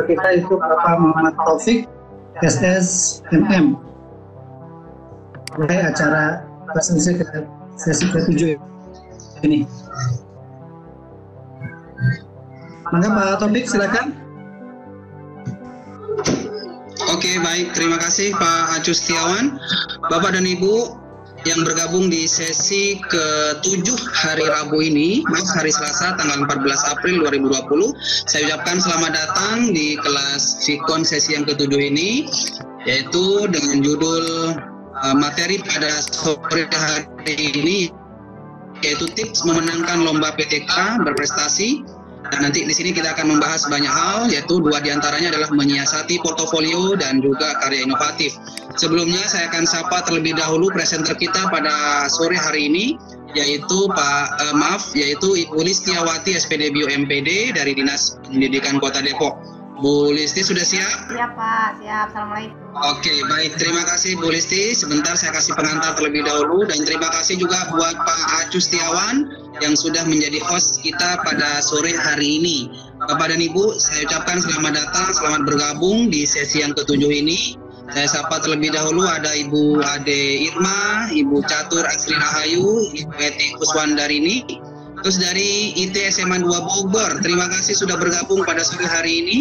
kita itu Bapak Muhammad Taufik SSMM. Mulai acara sesi ke-7 ini. Maka Pak Taufik silakan. Oke, baik. Terima kasih Pak Acu Setiawan. Bapak dan Ibu yang bergabung di sesi ke-7 hari Rabu ini, hari Selasa tanggal 14 April 2020. Saya ucapkan selamat datang di kelas Vikon sesi yang ke-7 ini, yaitu dengan judul materi pada sore hari ini, yaitu tips memenangkan lomba PTK berprestasi. Dan nanti di sini kita akan membahas banyak hal, yaitu 2 diantaranya adalah menyiasati portofolio dan juga karya inovatif. Sebelumnya saya akan sapa terlebih dahulu presenter kita pada sore hari ini, yaitu yaitu Ibu Listiawati SPD Bio MPD dari Dinas Pendidikan Kota Depok. Bu Listi sudah siap? Siap Pak, siap. Assalamualaikum. Oke, baik. Terima kasih Bu Listi. Sebentar saya kasih pengantar terlebih dahulu, dan terima kasih juga buat Pak Acu Setiawan yang sudah menjadi host kita pada sore hari ini. Bapak dan Ibu, saya ucapkan selamat datang, selamat bergabung di sesi yang ke-7 ini. Saya sapa terlebih dahulu ada Ibu Ade Irma, Ibu Catur Asri Rahayu, Ibu Eti Kuswandarini, terus dari IT SMA 2 Bogor. Terima kasih sudah bergabung pada sore hari ini.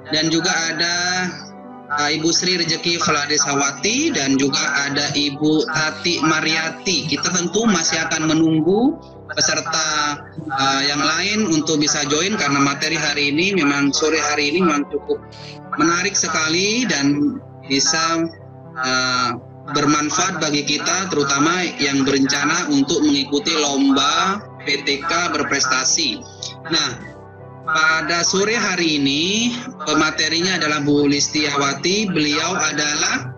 Dan juga ada Ibu Sri Rejeki Vladesawati dan juga ada Ibu Tati Mariati. Kita tentu masih akan menunggu peserta yang lain untuk bisa join, karena materi hari ini memang sore hari ini memang cukup menarik sekali dan bisa bermanfaat bagi kita, terutama yang berencana untuk mengikuti lomba PTK berprestasi. Nah, pada sore hari ini pematerinya adalah Bu Listiawati. Beliau adalah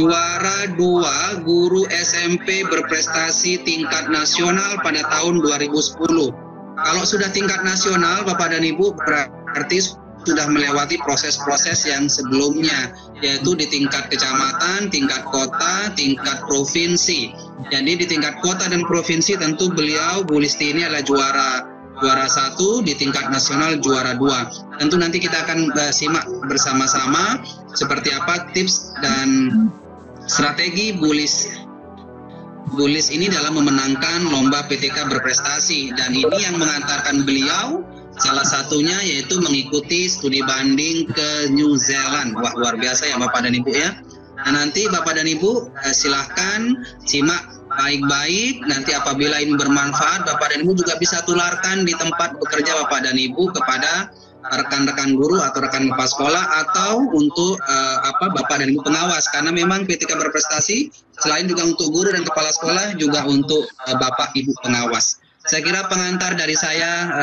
juara 2 guru SMP berprestasi tingkat nasional pada tahun 2010. Kalau sudah tingkat nasional, Bapak dan Ibu, berarti sudah melewati proses-proses yang sebelumnya, yaitu di tingkat kecamatan, tingkat kota, tingkat provinsi. Jadi di tingkat kota dan provinsi tentu beliau, Bu Listi ini adalah juara 1, di tingkat nasional juara 2. Tentu nanti kita akan simak bersama-sama seperti apa tips dan strategi Bu Lis ini dalam memenangkan lomba PTK berprestasi. Dan ini yang mengantarkan beliau salah satunya yaitu mengikuti studi banding ke New Zealand. Wah, luar biasa ya Bapak dan Ibu ya. Nah, nanti Bapak dan Ibu silahkan simak baik-baik. Nanti apabila ini bermanfaat, Bapak dan Ibu juga bisa tularkan di tempat bekerja Bapak dan Ibu kepada rekan-rekan guru atau rekan kepala sekolah, atau untuk Bapak dan Ibu pengawas, karena memang PTK berprestasi selain juga untuk guru dan kepala sekolah juga untuk Bapak Ibu pengawas. Saya kira pengantar dari saya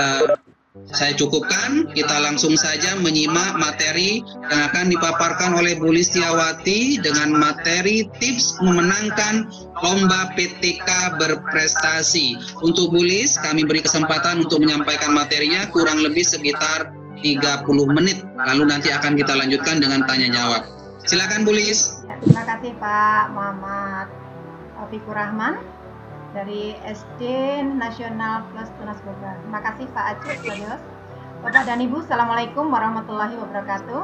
cukupkan. Kita langsung saja menyimak materi yang akan dipaparkan oleh Bu Listiawati dengan materi tips memenangkan lomba PTK berprestasi. Untuk Bu Lis, kami beri kesempatan untuk menyampaikan materinya kurang lebih sekitar 30 menit. Lalu nanti akan kita lanjutkan dengan tanya jawab. Silakan Bu Lis. Terima kasih Pak Muhammad Taufikur Rahman dari SD Nasional Plus Tunas Bogor. Terima kasih Pak Acu. Bapak dan Ibu, Assalamualaikum warahmatullahi wabarakatuh.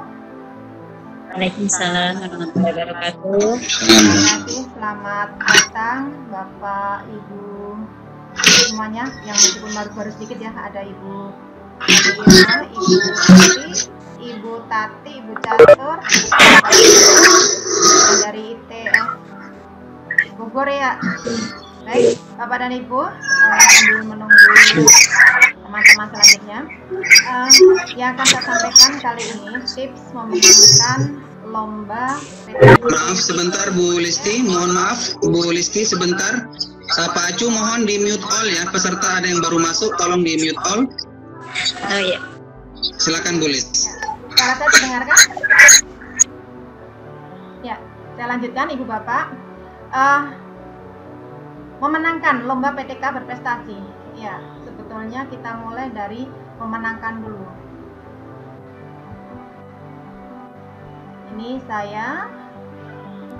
Waalaikumsalam warahmatullahi wabarakatuh. Terima kasih, selamat datang Bapak Ibu semuanya, yang meskipun baru sedikit ya. Ada Ibu Irma, Ibu Sri, Ibu Tati, Ibu Catur, dari ITS Bogor ya. Baik, Bapak dan Ibu, sambil menunggu teman-teman selanjutnya, yang akan saya sampaikan kali ini tips memenangkan lomba PTK. Maaf sebentar Bu Listi, mohon maaf Bu Listi sebentar. Pak Acu mohon di mute all ya, peserta ada yang baru masuk, tolong di mute all. Oh ya. Silakan Bu Listi. Suara saya didengarkan? Ya, saya lanjutkan Ibu Bapak. Memenangkan lomba PTK berprestasi. Ya, sebetulnya kita mulai dari memenangkan dulu. Ini saya,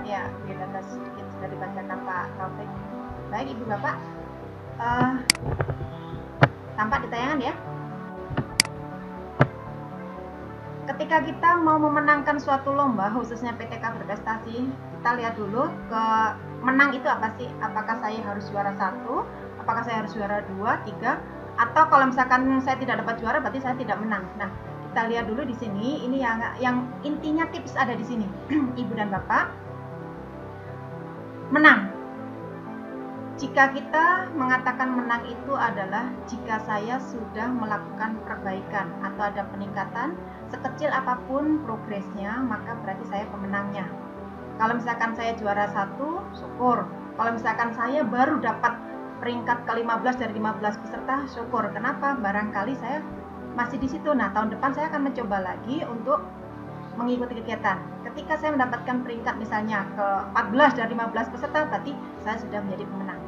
ya, sudah dibacakan Pak Taufik. Baik Ibu Bapak, tampak di tayangan ya. ketika kita mau memenangkan suatu lomba, khususnya PTK berprestasi, kita lihat dulu ke menang itu apa sih? Apakah saya harus juara 1, apakah saya harus juara 2, 3, atau kalau misalkan saya tidak dapat juara berarti saya tidak menang. Nah, kita lihat dulu di sini, ini yang intinya tips ada di sini. Ibu dan Bapak, menang. Jika kita mengatakan menang itu adalah jika saya sudah melakukan perbaikan atau ada peningkatan sekecil apapun progresnya, maka berarti saya pemenangnya. Kalau misalkan saya juara 1, syukur. Kalau misalkan saya baru dapat peringkat ke-15 dari 15 peserta, syukur. Kenapa? Barangkali saya masih di situ. Nah, tahun depan saya akan mencoba lagi untuk mengikuti kegiatan. Ketika saya mendapatkan peringkat misalnya ke-14 dari 15 peserta, berarti saya sudah menjadi pemenang.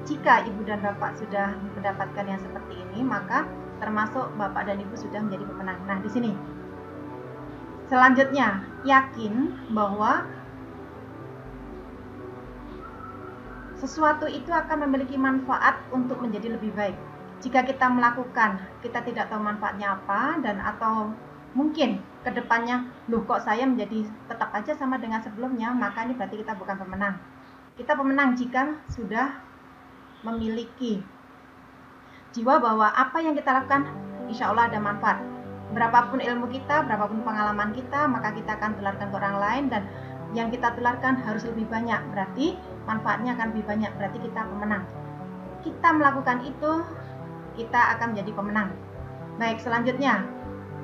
Jika Ibu dan Bapak sudah mendapatkan yang seperti ini, maka termasuk Bapak dan Ibu sudah menjadi pemenang. Nah, di sini. Selanjutnya, yakin bahwa sesuatu itu akan memiliki manfaat untuk menjadi lebih baik. Jika kita melakukan, kita tidak tahu manfaatnya apa, dan atau mungkin kedepannya, loh kok saya menjadi tetap aja sama dengan sebelumnya, maka ini berarti kita bukan pemenang. Kita pemenang jika sudah memiliki jiwa bahwa apa yang kita lakukan, insya Allah ada manfaat. Berapapun ilmu kita, berapapun pengalaman kita, maka kita akan tularkan ke orang lain, dan yang kita tularkan harus lebih banyak, berarti manfaatnya akan lebih banyak, berarti kita pemenang. Kita melakukan itu, kita akan menjadi pemenang. Baik, selanjutnya,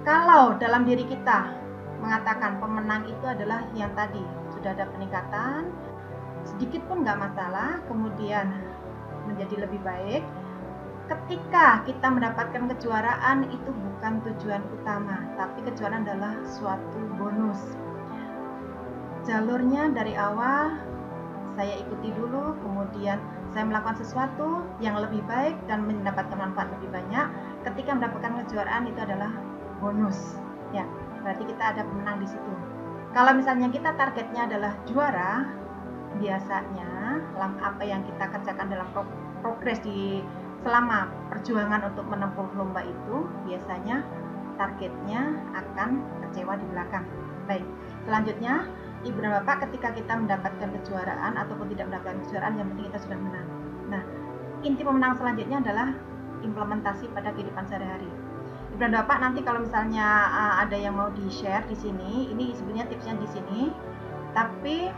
kalau dalam diri kita mengatakan pemenang itu adalah yang tadi, sudah ada peningkatan, sedikit pun nggak masalah, kemudian menjadi lebih baik. Ketika kita mendapatkan kejuaraan, itu bukan tujuan utama, tapi kejuaraan adalah suatu bonus. Jalurnya dari awal saya ikuti dulu, kemudian saya melakukan sesuatu yang lebih baik dan mendapatkan manfaat lebih banyak. Ketika mendapatkan kejuaraan, itu adalah bonus, ya. Berarti kita ada pemenang di situ. Kalau misalnya kita targetnya adalah juara, biasanya apa yang kita kerjakan dalam progres di selama perjuangan untuk menempuh lomba itu, biasanya targetnya akan kecewa di belakang. Baik, selanjutnya Ibu dan Bapak, ketika kita mendapatkan kejuaraan ataupun tidak mendapatkan kejuaraan, yang penting kita sudah menang. Nah, inti pemenang selanjutnya adalah implementasi pada kehidupan sehari-hari. Ibu dan Bapak, nanti kalau misalnya ada yang mau di-share di sini, ini sebenarnya tipsnya di sini, tapi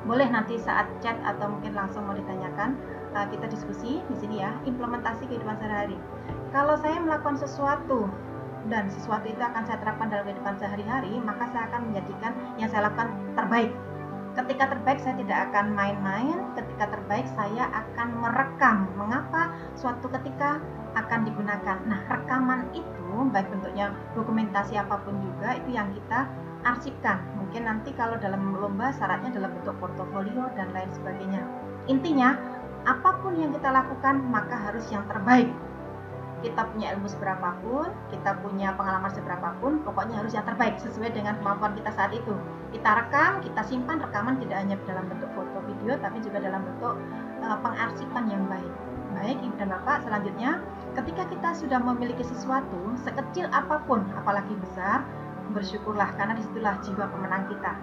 boleh nanti saat chat atau mungkin langsung mau ditanyakan, kita diskusi di sini ya, implementasi kehidupan sehari-hari. Kalau saya melakukan sesuatu dan sesuatu itu akan saya terapkan dalam kehidupan sehari-hari, maka saya akan menjadikan yang saya lakukan terbaik. Ketika terbaik, saya tidak akan main-main. Ketika terbaik, saya akan merekam mengapa suatu ketika akan digunakan. Nah, rekaman itu baik bentuknya dokumentasi apapun juga, itu yang kita arsipkan. Mungkin nanti kalau dalam lomba syaratnya dalam bentuk portofolio dan lain sebagainya. Intinya, apapun yang kita lakukan maka harus yang terbaik. Kita punya ilmu seberapapun, kita punya pengalaman seberapapun, pokoknya harus yang terbaik sesuai dengan kemampuan kita saat itu. Kita rekam, kita simpan rekaman tidak hanya dalam bentuk foto video, tapi juga dalam bentuk pengarsipan yang baik. Baik, Ibu dan Bapak, selanjutnya ketika kita sudah memiliki sesuatu, sekecil apapun, apalagi besar, bersyukurlah, karena disitulah jiwa pemenang kita.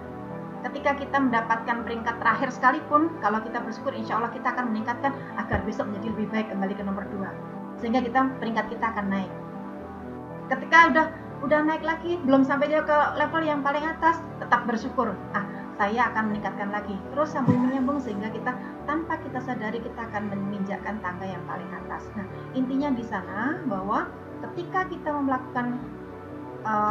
Ketika kita mendapatkan peringkat terakhir sekalipun, kalau kita bersyukur, insya Allah kita akan meningkatkan agar besok menjadi lebih baik, kembali ke nomor 2. Sehingga peringkat kita akan naik. Ketika udah naik lagi, belum sampai ke level yang paling atas, tetap bersyukur. Saya akan meningkatkan lagi. Terus sambung menyambung sehingga kita tanpa kita sadari kita akan menginjakkan tangga yang paling atas. Nah, intinya di sana bahwa ketika kita melakukan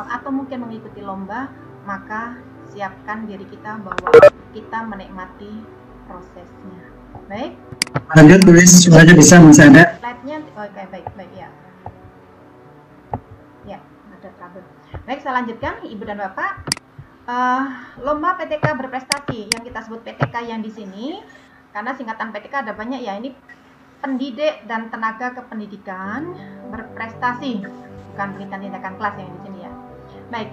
atau mungkin mengikuti lomba, maka siapkan diri kita bahwa kita menikmati prosesnya. Baik. Lanjut tulis suaranya bisa masih ada. Slide-nya oke, baik ya. Ya, ada trouble. Baik, saya lanjutkan Ibu dan Bapak. Lomba PTK berprestasi yang kita sebut PTK yang di sini, karena singkatan PTK ada banyak ya. Ini pendidik dan tenaga kependidikan berprestasi, bukan pendidikan tindakan kelas yang di sini ya. Baik,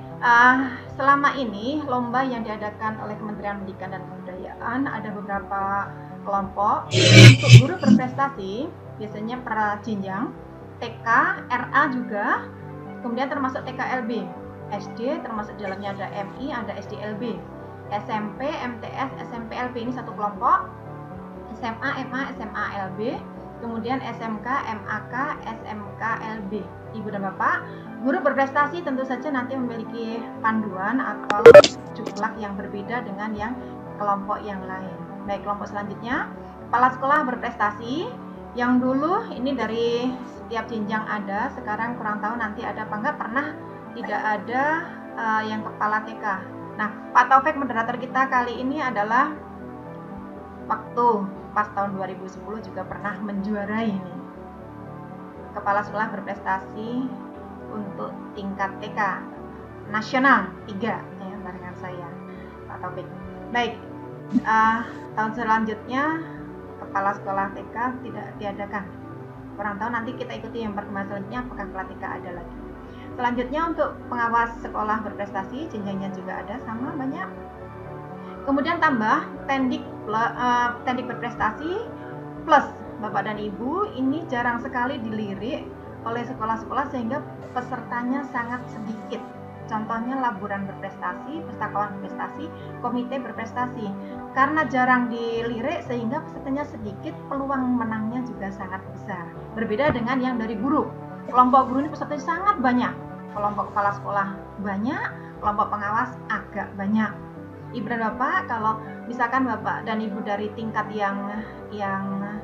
selama ini lomba yang diadakan oleh Kementerian Pendidikan dan Kebudayaan ada beberapa kelompok. Untuk guru berprestasi biasanya per jenjang, TK, RA juga, kemudian termasuk TKLB. SD, termasuk di dalamnya ada MI, ada SDLB, SMP, MTS, SMPLB ini satu kelompok, SMA, MA, SMA, LB, kemudian SMK, MAK, SMKLB. Ibu dan Bapak, guru berprestasi tentu saja nanti memiliki panduan atau juklak yang berbeda dengan yang kelompok yang lain. Baik, kelompok selanjutnya, kepala sekolah berprestasi. Yang dulu ini dari setiap jenjang ada, sekarang kurang tahu nanti ada apa enggak, pernah tidak ada yang kepala TK. Nah, Pak Taufik moderator kita kali ini adalah waktu pas tahun 2010 juga pernah menjuarai ini. Kepala sekolah berprestasi untuk tingkat TK nasional 3 ya, barengan saya Pak Taufik. Baik, tahun selanjutnya kepala sekolah TK tidak diadakan. Kurang tahu nanti kita ikuti yang pertemuan selanjutnya apakah kepala TK ada lagi. Selanjutnya untuk pengawas sekolah berprestasi jenjangnya juga ada sama banyak. Kemudian tambah tendik berprestasi plus Bapak dan Ibu, ini jarang sekali dilirik oleh sekolah-sekolah sehingga pesertanya sangat sedikit. Contohnya laburan berprestasi, pustakawan berprestasi, komite berprestasi. Karena jarang dilirik sehingga pesertanya sedikit, peluang menangnya juga sangat besar. Berbeda dengan yang dari guru. Kelompok guru ini pesertanya sangat banyak. Kelompok kepala sekolah banyak, kelompok pengawas agak banyak. Ibu dan Bapak, kalau misalkan Bapak dan Ibu dari tingkat yang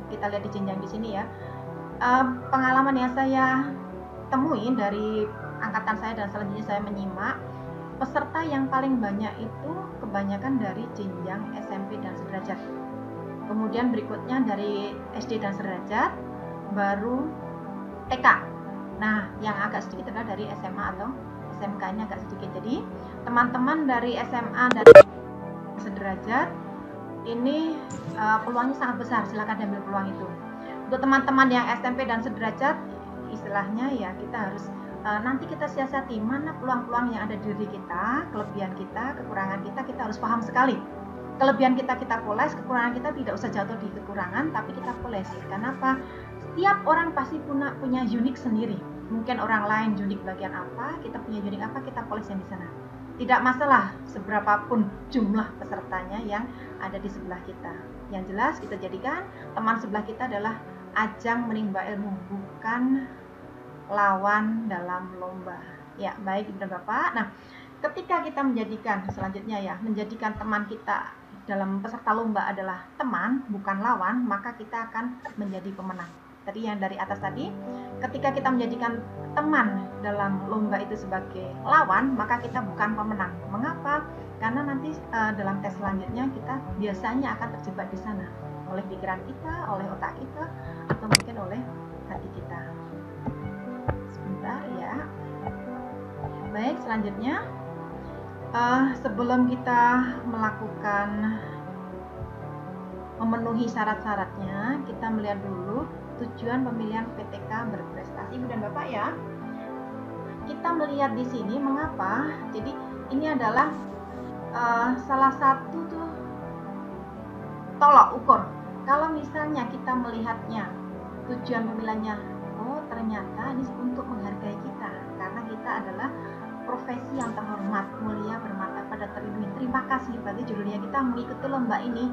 kita lihat di jenjang di sini ya, pengalaman yang saya temui dari angkatan saya dan selanjutnya saya menyimak, peserta yang paling banyak itu kebanyakan dari jenjang SMP dan sederajat. Kemudian berikutnya dari SD dan sederajat, baru TK. Nah, yang agak sedikit adalah dari SMA atau SMK-nya agak sedikit. Jadi, teman-teman dari SMA dan sederajat ini peluangnya sangat besar, silakan ambil peluang itu. Untuk teman-teman yang SMP dan sederajat, istilahnya ya kita harus nanti kita siasati mana peluang-peluang yang ada di diri kita, kelebihan kita, kekurangan kita harus paham sekali. Kelebihan kita poles, kekurangan kita tidak usah jatuh di kekurangan, tapi kita poles. Karena apa? Setiap orang pasti punya unik sendiri. Mungkin orang lain unik bagian apa, kita punya unik apa, kita poles yang di sana. Tidak masalah seberapapun jumlah pesertanya yang ada di sebelah kita. Yang jelas kita jadikan teman sebelah kita adalah ajang menimba ilmu, bukan lawan dalam lomba. Ya, baik Ibu dan Bapak. Nah, ketika kita menjadikan selanjutnya ya, menjadikan teman kita dalam peserta lomba adalah teman, bukan lawan, maka kita akan menjadi pemenang. Tadi yang dari atas tadi, ketika kita menjadikan teman dalam lomba itu sebagai lawan, maka kita bukan pemenang. Mengapa? Karena nanti dalam tes selanjutnya kita biasanya akan terjebak di sana oleh pikiran kita, oleh otak kita, atau mungkin oleh hati kita. Sebentar ya. Baik, selanjutnya sebelum kita melakukan memenuhi syarat-syaratnya, kita melihat dulu tujuan pemilihan PTK berprestasi Ibu dan Bapak ya. Kita melihat di sini mengapa. Jadi ini adalah salah satu tuh tolok ukur. Kalau misalnya kita melihatnya tujuan pemilihannya, oh ternyata ini untuk menghargai kita karena kita adalah profesi yang terhormat, mulia, bermartabat dan terlindungi. Terima kasih bagi judulnya kita mengikuti lomba ini.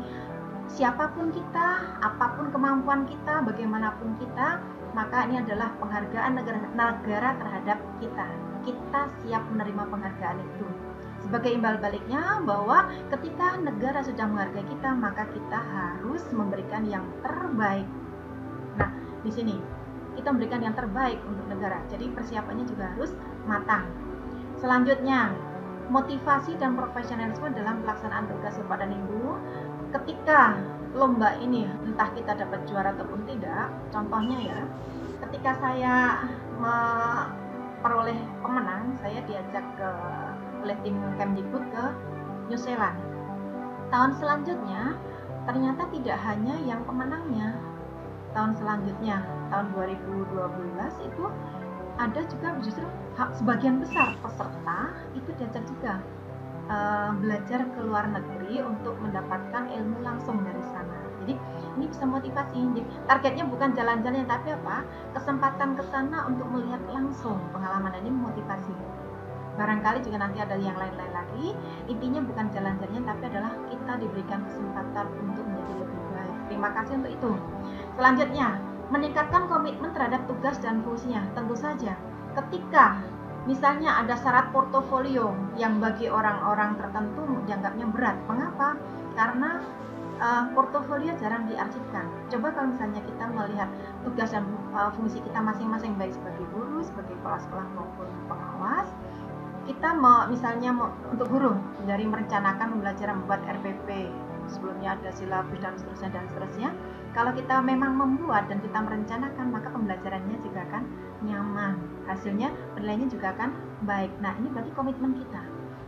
Siapapun kita, apapun kemampuan kita, bagaimanapun kita, maka ini adalah penghargaan negara terhadap kita. Kita siap menerima penghargaan itu. Sebagai imbal baliknya bahwa ketika negara sudah menghargai kita, maka kita harus memberikan yang terbaik. Nah, di sini kita memberikan yang terbaik untuk negara. Jadi persiapannya juga harus matang. Selanjutnya, motivasi dan profesionalisme dalam pelaksanaan tugas Bapak dan Ibu. Ketika lomba ini entah kita dapat juara ataupun tidak, contohnya ya, ketika saya memperoleh pemenang, saya diajak oleh tim Kemdikbud ke New Zealand. Tahun selanjutnya ternyata tidak hanya yang pemenangnya. Tahun selanjutnya, tahun 2012 itu ada juga justru sebagian besar peserta itu diajak juga belajar ke luar negeri untuk mendapatkan ilmu langsung dari sana. Jadi ini bisa motivasi. Jadi, targetnya bukan jalan-jalan, tapi apa? Kesempatan ke sana untuk melihat langsung pengalaman, ini motivasi. Barangkali juga nanti ada yang lain-lain lagi. Intinya bukan jalan-jalannya, tapi adalah kita diberikan kesempatan untuk menjadi lebih baik. Terima kasih untuk itu. Selanjutnya, meningkatkan komitmen terhadap tugas dan fungsinya. Tentu saja, ketika misalnya ada syarat portofolio yang bagi orang-orang tertentu dianggapnya berat. Mengapa? Karena portofolio jarang diarsipkan. Coba kalau misalnya kita melihat tugas dan fungsi kita masing-masing, baik sebagai guru, sebagai kepala sekolah maupun pengawas, kita misalnya untuk guru dari merencanakan pembelajaran, membuat RPP, sebelumnya ada silabus dan seterusnya. Kalau kita memang membuat dan kita merencanakan, maka pembelajarannya juga akan nyaman, hasilnya penilaiannya juga akan baik. Nah, ini berarti komitmen kita.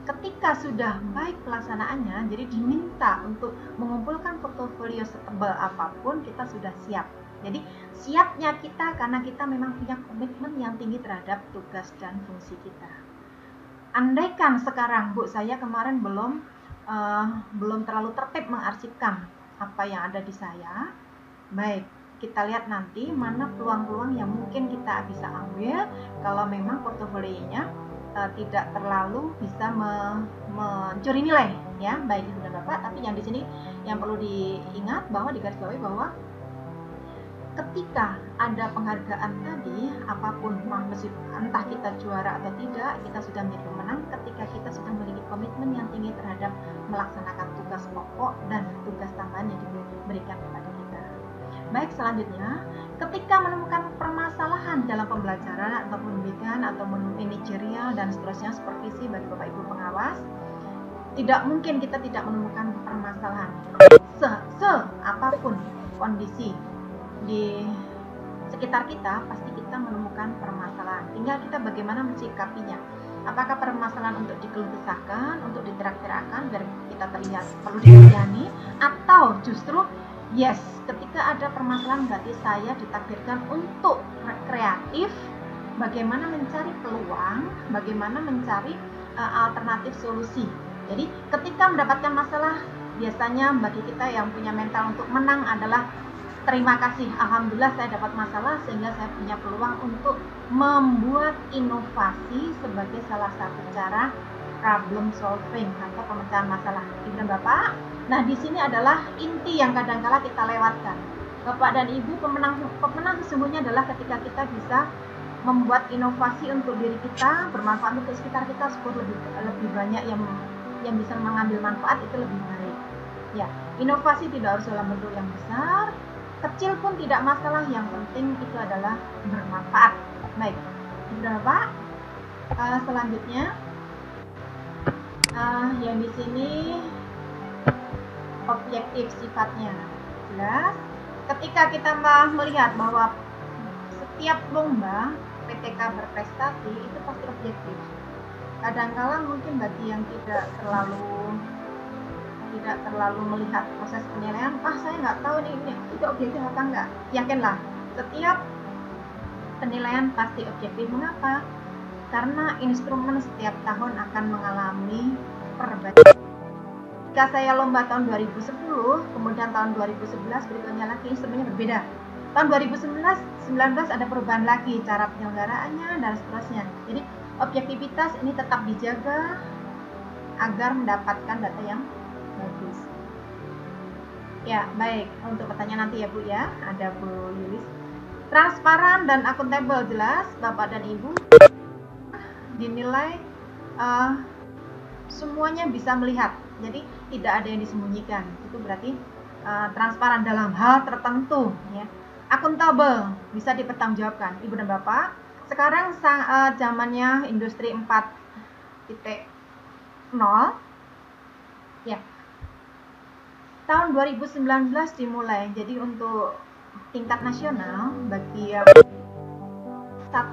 Ketika sudah baik pelaksanaannya, jadi diminta untuk mengumpulkan portofolio setebal apapun, kita sudah siap. Jadi siapnya kita karena kita memang punya komitmen yang tinggi terhadap tugas dan fungsi kita. Andaikan sekarang Bu, saya kemarin belum terlalu tertib mengarsipkan apa yang ada di saya. Baik, kita lihat nanti mana peluang-peluang yang mungkin kita bisa ambil kalau memang portofolionya tidak terlalu bisa mencuri nilai, ya, baik Ibu dan Bapak. Tapi yang di sini yang perlu diingat bahwa digarisbawahi bahwa ketika ada penghargaan tadi, apapun entah kita juara atau tidak, kita sudah menjadi pemenang ketika kita sudah memiliki komitmen yang tinggi terhadap melaksanakan tugas pokok dan tugas tambahan yang diberikan kepada kita. Baik, selanjutnya, ketika menemukan permasalahan dalam pembelajaran atau pendidikan atau manajerial dan seterusnya, supervisi bagi Bapak Ibu pengawas, tidak mungkin kita tidak menemukan permasalahan. Apapun kondisi di sekitar kita, pasti kita menemukan permasalahan. Tinggal kita bagaimana mencikapinya. Apakah permasalahan untuk dikeluh kesahkan, untuk diterak-terakan biar kita terlihat perlu dikasihani, atau justru yes, ketika ada permasalahan berarti saya ditakdirkan untuk kreatif, bagaimana mencari peluang, bagaimana mencari alternatif solusi. Jadi ketika mendapatkan masalah, biasanya bagi kita yang punya mental untuk menang adalah terima kasih, alhamdulillah saya dapat masalah sehingga saya punya peluang untuk membuat inovasi sebagai salah satu cara problem solving atau pemecahan masalah. Ibu dan Bapak, nah di sini adalah inti yang kadang-kala kita lewatkan. Bapak dan Ibu, pemenang sesungguhnya adalah ketika kita bisa membuat inovasi untuk diri kita, bermanfaat untuk sekitar kita, supaya lebih banyak yang bisa mengambil manfaat, itu lebih baik. Ya, inovasi tidak harus dalam bentuk yang besar, kecil pun tidak masalah, yang penting itu adalah bermanfaat. Baik, Ibu dan Bapak, selanjutnya yang di sini objektif sifatnya jelas. Ketika kita melihat bahwa setiap lomba PTK berprestasi itu pasti objektif. Kadang-kala mungkin bagi yang tidak terlalu melihat proses penilaian, saya nggak tahu ini itu objektif apa enggak. Yakinlah, setiap penilaian pasti objektif. Mengapa? Karena instrumen setiap tahun akan mengalami perbaikan. Jika saya lomba tahun 2010, kemudian tahun 2011 berikutnya lagi instrumennya berbeda. Tahun 2019 ada perubahan lagi cara penyelenggaraannya dan seterusnya. Jadi objektivitas ini tetap dijaga agar mendapatkan data yang bagus. Ya, baik. Untuk pertanyaan nanti ya Bu ya, ada Bu Yulis. Transparan dan akuntabel, jelas Bapak dan Ibu dinilai semuanya bisa melihat. Jadi tidak ada yang disembunyikan. Itu berarti transparan dalam hal tertentu ya. Akuntabel, bisa dipertanggungjawabkan. Ibu dan Bapak, sekarang zamannya industri 4.0 ya. Tahun 2019 dimulai. Jadi untuk tingkat nasional bagi yang 1,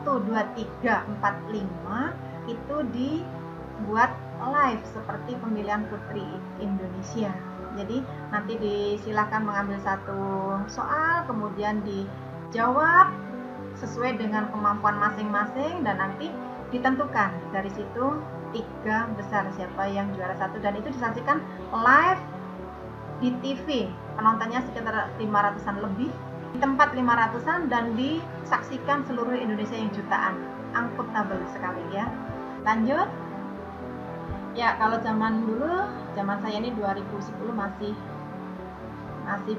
2, 3, 4, 5 itu dibuat live seperti pemilihan putri Indonesia. Jadi nanti disilakan mengambil satu soal, kemudian dijawab sesuai dengan kemampuan masing-masing dan nanti ditentukan dari situ 3 besar siapa yang juara 1, dan itu disaksikan live di TV. Penontonnya sekitar 500-an lebih, di tempat 500-an, dan disaksikan seluruh Indonesia yang jutaan. Akuntabel sekali ya. Lanjut, Ya, kalau zaman dulu, zaman saya ini 2010 masih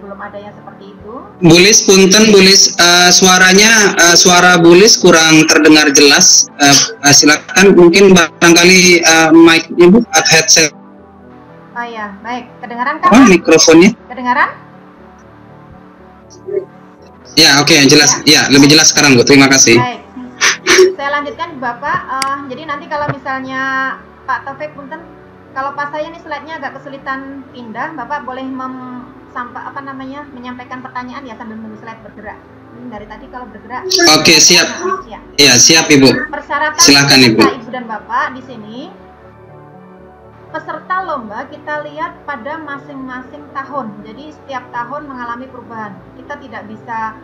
belum ada yang seperti itu. Bulis, punten Bulis, suaranya suara Bulis kurang terdengar jelas. Silakan mungkin barangkali mic-nya Bu atau headset. Oh ya, baik. Kedengaran kan? Mikrofonnya. Kedengaran? Ya, oke, jelas. Ya, lebih jelas sekarang Bu. Terima kasih. Baik. Saya lanjutkan Bapak. Jadi nanti kalau misalnya Pak Taufik punten, kalau pas saya nih slide-nya agak kesulitan pindah, Bapak boleh menyampaikan pertanyaan ya sambil menunggu slide bergerak. Dari tadi kalau bergerak. Oke, siap. Ya. Ya, siap Ibu. Persyaratan Silakan Ibu. Ibu dan Bapak di sini. Peserta lomba kita lihat pada masing-masing tahun. Jadi setiap tahun mengalami perubahan. Kita tidak bisa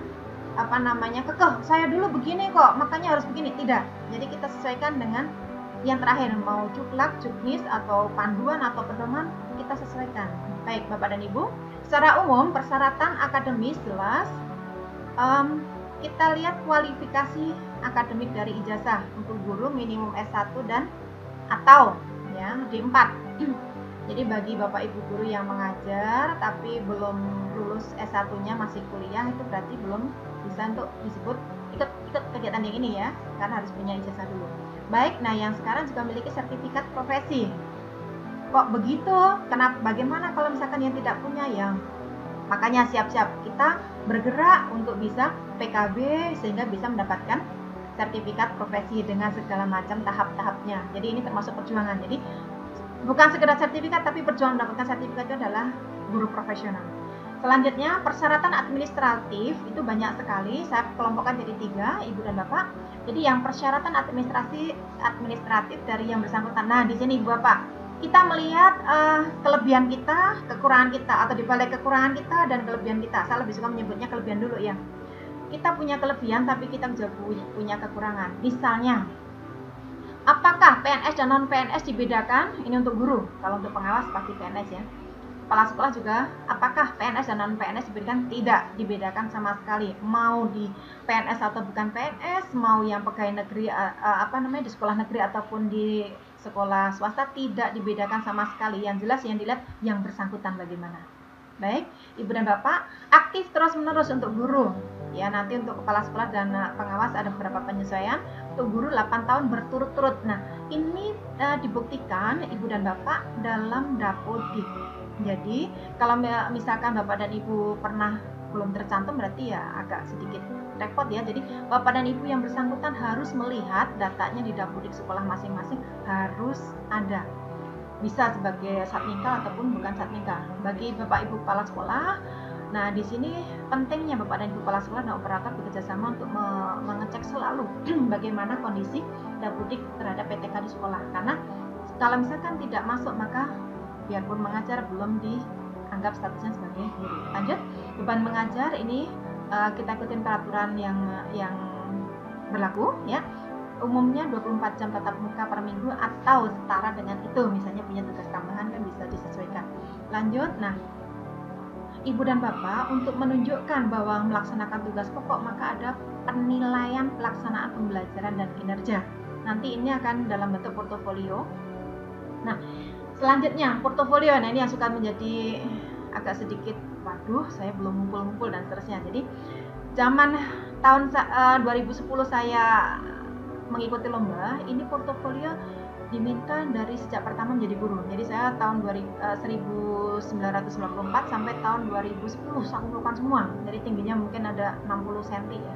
kekeh, saya dulu begini kok, makanya harus begini. Tidak. Jadi kita sesuaikan dengan yang terakhir, mau cuklak, juknis, atau panduan atau pedoman, kita sesuaikan. Baik, Bapak dan Ibu. Secara umum, persyaratan akademis jelas. Kita lihat kualifikasi akademik dari ijazah untuk guru minimum S1 dan atau ya D4. Jadi bagi Bapak Ibu guru yang mengajar tapi belum lulus S1-nya masih kuliah, itu berarti belum bisa untuk disebut ikut kegiatan yang ini ya, karena harus punya ijazah dulu. Baik, nah yang sekarang juga memiliki sertifikat profesi. Kok begitu? Bagaimana kalau misalkan yang tidak punya yang? Makanya siap-siap kita bergerak untuk bisa PKB sehingga bisa mendapatkan sertifikat profesi dengan segala macam tahap-tahapnya. Jadi ini termasuk perjuangan. Jadi bukan sekedar sertifikat, tapi perjuangan mendapatkan sertifikat itu adalah guru profesional. Selanjutnya, persyaratan administratif itu banyak sekali. Saya kelompokkan jadi 3, Ibu dan Bapak. Jadi yang persyaratan administratif dari yang bersangkutan. Nah, di sini Ibu Bapak, kita melihat kelebihan kita, kekurangan kita, atau di balik kekurangan kita dan kelebihan kita. Saya lebih suka menyebutnya kelebihan dulu ya. Kita punya kelebihan, tapi kita juga punya kekurangan. Misalnya, apakah PNS dan non-PNS dibedakan? Ini untuk guru. Kalau untuk pengawas pasti PNS ya. Kepala sekolah juga, apakah PNS dan non-PNS dibedakan? Tidak dibedakan sama sekali. Mau di PNS atau bukan PNS, mau yang pegawai negeri, di sekolah negeri ataupun di sekolah swasta, tidak dibedakan sama sekali. Yang jelas yang dilihat yang bersangkutan bagaimana. Baik, Ibu dan Bapak, aktif terus-menerus untuk guru. Ya, nanti untuk kepala sekolah dan pengawas ada beberapa penyesuaian. Untuk guru 8 tahun berturut-turut. Nah, ini dibuktikan Ibu dan Bapak dalam Dapodik. Jadi, kalau misalkan Bapak dan Ibu pernah belum tercantum, berarti ya agak sedikit repot ya. Jadi, Bapak dan Ibu yang bersangkutan harus melihat datanya di Dapodik sekolah masing-masing harus ada. Bisa sebagai satmika ataupun bukan satmika. Bagi Bapak Ibu kepala sekolah, nah di sini pentingnya Bapak dan Ibu kepala sekolah dan operator bekerjasama untuk mengecek selalu bagaimana kondisi Dapodik terhadap PTK di sekolah. Karena kalau misalkan tidak masuk, maka biarpun mengajar belum dianggap statusnya sebagai guru. Lanjut, beban mengajar ini kita ikutin peraturan yang berlaku ya. Umumnya 24 jam tatap muka per minggu atau setara dengan itu. Misalnya punya tugas tambahan kan bisa disesuaikan. Lanjut, nah Ibu dan Bapak untuk menunjukkan bahwa melaksanakan tugas pokok, maka ada penilaian pelaksanaan pembelajaran dan kinerja. Nanti ini akan dalam bentuk portofolio. Nah, selanjutnya portofolio. Nah, ini yang suka menjadi agak sedikit, waduh, saya belum ngumpul-ngumpul dan seterusnya. Jadi, zaman tahun 2010 saya mengikuti lomba, ini portofolio diminta dari sejak pertama menjadi guru. Jadi saya tahun 1994 sampai tahun 2010 saya kumpulkan semua. Jadi tingginya mungkin ada 60 cm ya.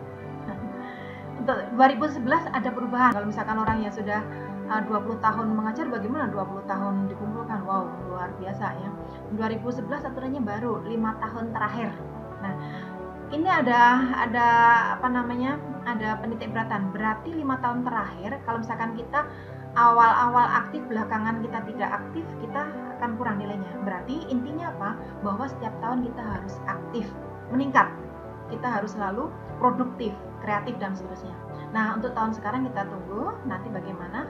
Untuk 2011 ada perubahan. Kalau misalkan orang yang sudah 20 tahun mengajar, bagaimana 20 tahun dikumpulkan? Wow, luar biasa ya. 2011 aturannya baru 5 tahun terakhir. Nah, ini ada penitik beratan. Berarti 5 tahun terakhir, kalau misalkan kita awal-awal aktif, belakangan kita tidak aktif, kita akan kurang nilainya. Berarti intinya apa? Bahwa setiap tahun kita harus aktif, meningkat. Kita harus selalu produktif, kreatif dan seterusnya. Nah, untuk tahun sekarang kita tunggu nanti bagaimana.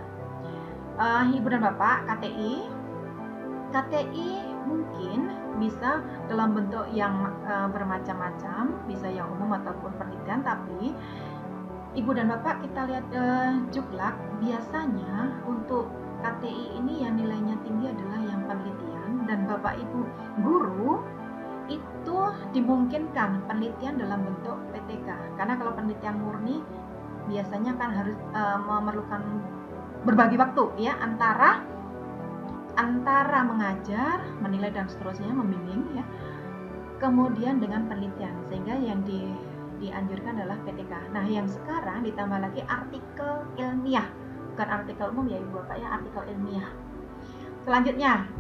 Ibu dan Bapak, KTI mungkin bisa dalam bentuk yang bermacam-macam, bisa yang umum ataupun penelitian, tapi Ibu dan Bapak kita lihat juklak biasanya untuk KTI ini yang nilainya tinggi adalah yang penelitian, dan Bapak Ibu guru itu dimungkinkan penelitian dalam bentuk PTK, karena kalau penelitian murni biasanya kan harus memerlukan berbagi waktu ya antara mengajar, menilai dan seterusnya, membimbing ya, kemudian dengan penelitian, sehingga yang dianjurkan adalah PTK. Nah, yang sekarang ditambah lagi artikel ilmiah, bukan artikel umum ya Ibu Bapak ya, artikel ilmiah. Selanjutnya,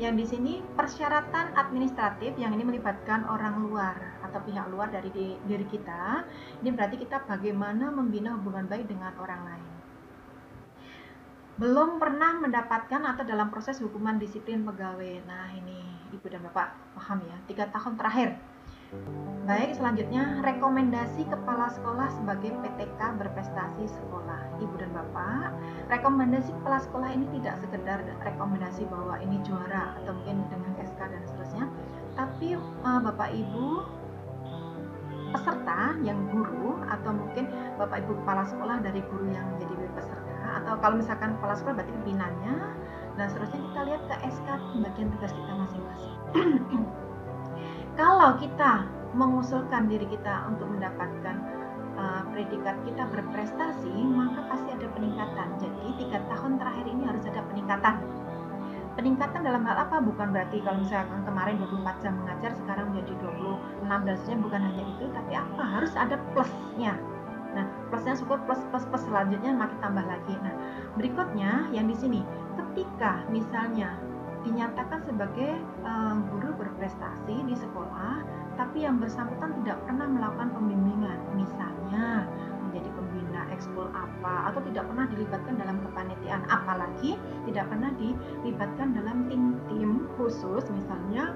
yang di sini persyaratan administratif yang ini melibatkan orang luar atau pihak luar dari diri kita. Ini berarti kita bagaimana membina hubungan baik dengan orang lain. Belum pernah mendapatkan atau dalam proses hukuman disiplin pegawai. Nah, ini Ibu dan Bapak paham ya, 3 tahun terakhir. Baik, selanjutnya rekomendasi kepala sekolah sebagai PTK berprestasi sekolah. Ibu dan Bapak, rekomendasi kepala sekolah ini tidak sekedar rekomendasi bahwa ini juara atau mungkin dengan SK dan seterusnya, tapi Bapak Ibu peserta yang guru atau mungkin Bapak Ibu kepala sekolah dari guru yang menjadi peserta, atau kalau misalkan kepala sekolah berarti pimpinannya, dan seterusnya kita lihat ke SK bagian tugas kita masing-masing. Kalau kita mengusulkan diri kita untuk mendapatkan predikat kita berprestasi, maka pasti ada peningkatan. Jadi 3 tahun terakhir ini harus ada peningkatan. Peningkatan dalam hal apa? Bukan berarti kalau misalkan kemarin 24 jam mengajar, sekarang menjadi 26 dan sebagainya, bukan hanya itu, tapi apa? Harus ada plusnya. Nah, plusnya syukur, plus selanjutnya makin tambah lagi. Nah, berikutnya yang di sini, ketika misalnya dinyatakan sebagai guru berprestasi di sekolah, tapi yang bersangkutan tidak pernah melakukan pembimbingan, misalnya menjadi pembina ekskul apa, atau tidak pernah dilibatkan dalam kepanitiaan, apalagi tidak pernah dilibatkan dalam tim-tim khusus, misalnya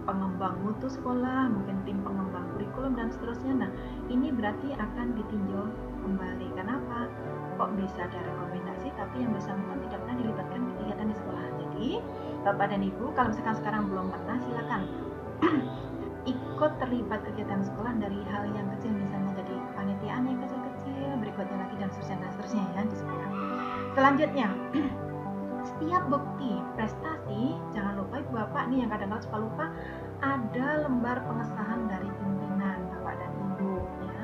pengembang mutu sekolah, mungkin tim pengembang kurikulum dan seterusnya. Nah, ini berarti akan ditinjau kembali. Kenapa? Kok bisa ada rekomendasi tapi yang bersangkutan tidak pernah dilibatkan kegiatan di sekolah. Jadi, Bapak dan Ibu, kalau misalkan sekarang belum pernah, silakan ikut terlibat kegiatan sekolah dari hal yang kecil, misalnya jadi kepanitiaan yang kecil-kecil, berikutnya lagi dan seterusnya ya di sekolah. Selanjutnya, setiap bukti prestasi, jangan lupa Ibu Bapak, ini yang kadang-kadang suka lupa, ada lembar pengesahan dari pimpinan Bapak dan Ibu ya.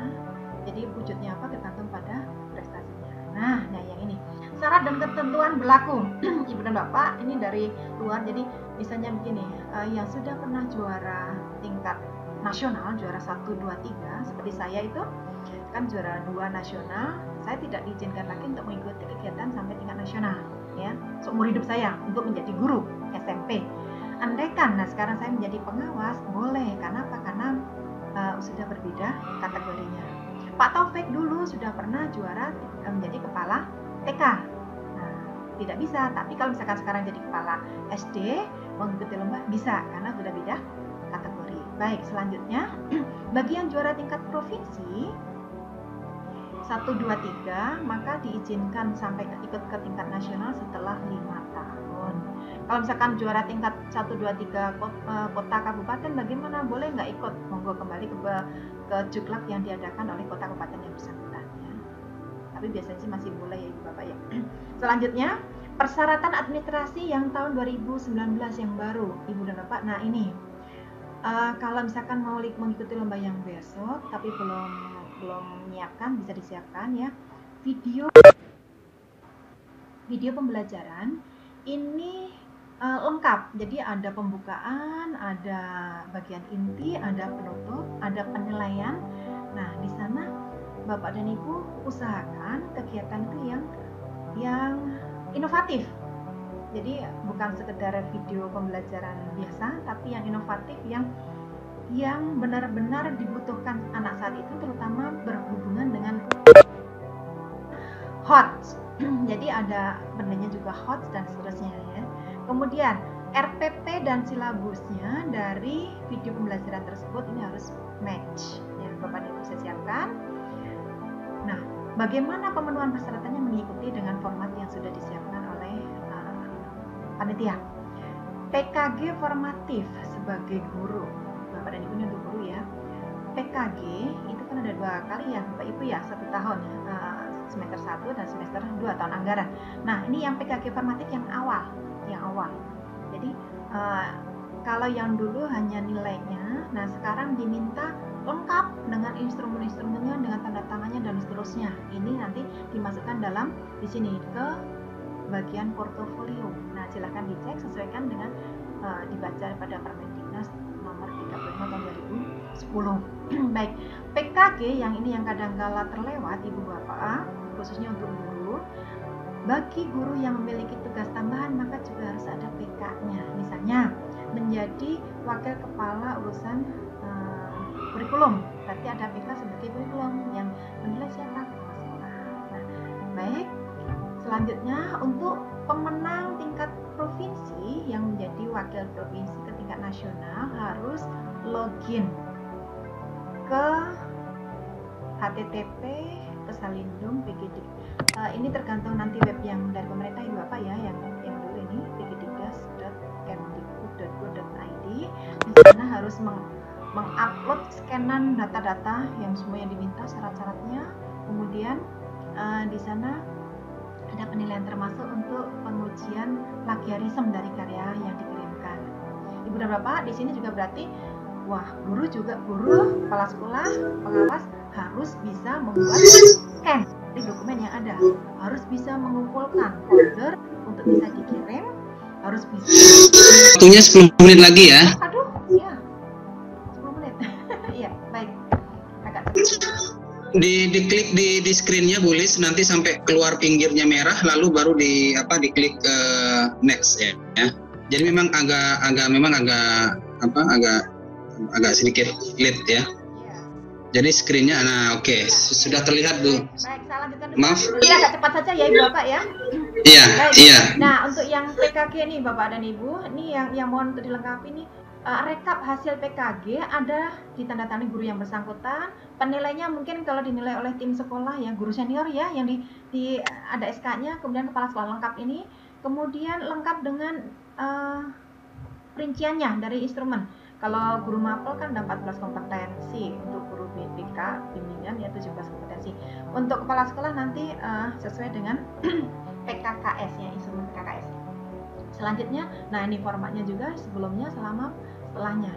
Jadi wujudnya apa tergantung pada prestasinya. Nah, yang ini syarat dan ketentuan berlaku. Ibu dan Bapak, ini dari luar, jadi misalnya begini, yang sudah pernah juara tingkat nasional, juara 1, 2, 3, seperti saya itu kan juara 2 nasional, saya tidak diizinkan lagi untuk mengikuti kegiatan sampai tingkat nasional ya, seumur hidup saya untuk menjadi guru SMP. Andaikan, nah sekarang saya menjadi pengawas, boleh. Karena apa? Karena sudah berbeda kategorinya. Pak Taufik dulu sudah pernah juara menjadi kepala TK. Nah, tidak bisa. Tapi kalau misalkan sekarang jadi kepala SD, mengikuti lomba bisa, karena sudah beda kategori. Baik, selanjutnya bagi yang juara tingkat provinsi 1, 2, 3, maka diizinkan sampai ikut ke tingkat nasional setelah 5 tahun. Kalau misalkan juara tingkat 1, 2, 3 kota kabupaten, bagaimana? Boleh nggak ikut? Monggo kembali ke juklak yang diadakan oleh kota kabupaten yang bersangkutan ya. Tapi biasanya sih masih boleh ya Ibu Bapak ya. Selanjutnya, persyaratan administrasi yang tahun 2019 yang baru Ibu dan Bapak. Nah ini, kalau misalkan mau mengikuti lomba yang besok tapi belum menyiapkan, bisa disiapkan ya video pembelajaran ini lengkap. Jadi ada pembukaan, ada bagian inti, ada penutup, ada penilaian. Nah, di sana Bapak dan Ibu usahakan kegiatan itu yang inovatif. Jadi bukan sekedar video pembelajaran biasa, tapi yang inovatif, yang benar-benar dibutuhkan anak saat itu, terutama berhubungan dengan HOTS. Jadi ada bendanya juga HOTS dan seterusnya ya. Kemudian RPP dan silabusnya dari video pembelajaran tersebut ini harus match ya, Bapak Ibu bisa siapkan. Nah, bagaimana pemenuhan persyaratannya? Mengikuti dengan format yang sudah disiapkan oleh panitia. PKG formatif sebagai guru. Bapak dan Ibu ini untuk guru ya. PKG itu kan ada 2 kali ya Bapak Ibu ya, 1 tahun semester 1 dan semester semester 2 tahun anggaran. Nah, ini yang PKG formatif yang awal. Jadi kalau yang dulu hanya nilainya, nah sekarang diminta lengkap dengan instrumen-instrumennya, dengan tanda tangannya dan seterusnya. Ini nanti dimasukkan dalam di sini ke bagian portofolio. Nah, silakan dicek, sesuaikan dengan dibaca pada Permendiknas nomor 35 tahun 2010. Baik, PKG yang ini yang kadang-kala terlewat Ibu Bapak, khususnya untuk guru. Bagi guru yang memiliki tugas tambahan maka juga harus ada PK-nya. Misalnya menjadi wakil kepala urusan kurikulum, berarti ada PK sebagai kurikulum yang menilai siapa? Kepala sekolah. Nah, baik. Selanjutnya untuk pemenang tingkat provinsi yang menjadi wakil provinsi ke tingkat nasional harus login ke HTTP ke Salindung PGD. Ini tergantung nanti web yang dari pemerintah Ibu Bapak ya, yang dulu ini pgdigas.kemdikbud.go.id. Di sana harus mengupload scanan data-data yang semua yang diminta, syarat-syaratnya. Kemudian di sana ada penilaian termasuk untuk pengujian plagiarisme dari karya yang dikirimkan. Ibu dan Bapak, di sini juga berarti guru, kepala sekolah, pengawas harus bisa membuat scan dari dokumen yang ada, harus bisa mengumpulkan folder untuk bisa dikirim, harus bisa. Waktunya 10 menit lagi ya. Aduh, ya 10 menit. Iya, baik. Agak Diklik di screen-nya Bu Lis, nanti sampai keluar pinggirnya merah, lalu baru diklik next ya. Jadi memang agak sedikit lead ya. Jadi screen-nya, nah oke. Sudah terlihat Bu. Baik, saya lanjutkan dulu. Maaf. Ini agak cepat saja ya Ibu Bapak ya. Iya, Baik. iya. Nah, untuk yang PKG nih Bapak dan Ibu, ini yang mohon untuk dilengkapi nih. Rekap hasil PKG ada ditandatangani guru yang bersangkutan. Penilainya mungkin kalau dinilai oleh tim sekolah ya, guru senior ya, yang ada SK-nya, kemudian kepala sekolah lengkap ini, kemudian lengkap dengan rinciannya dari instrumen. Kalau guru mapel kan ada 14 kompetensi, untuk guru BPK bimbingan ya 17 kompetensi. Untuk kepala sekolah nanti sesuai dengan PKKS ya, instrumen PKKS. Selanjutnya, nah ini formatnya juga sebelumnya, setelahnya.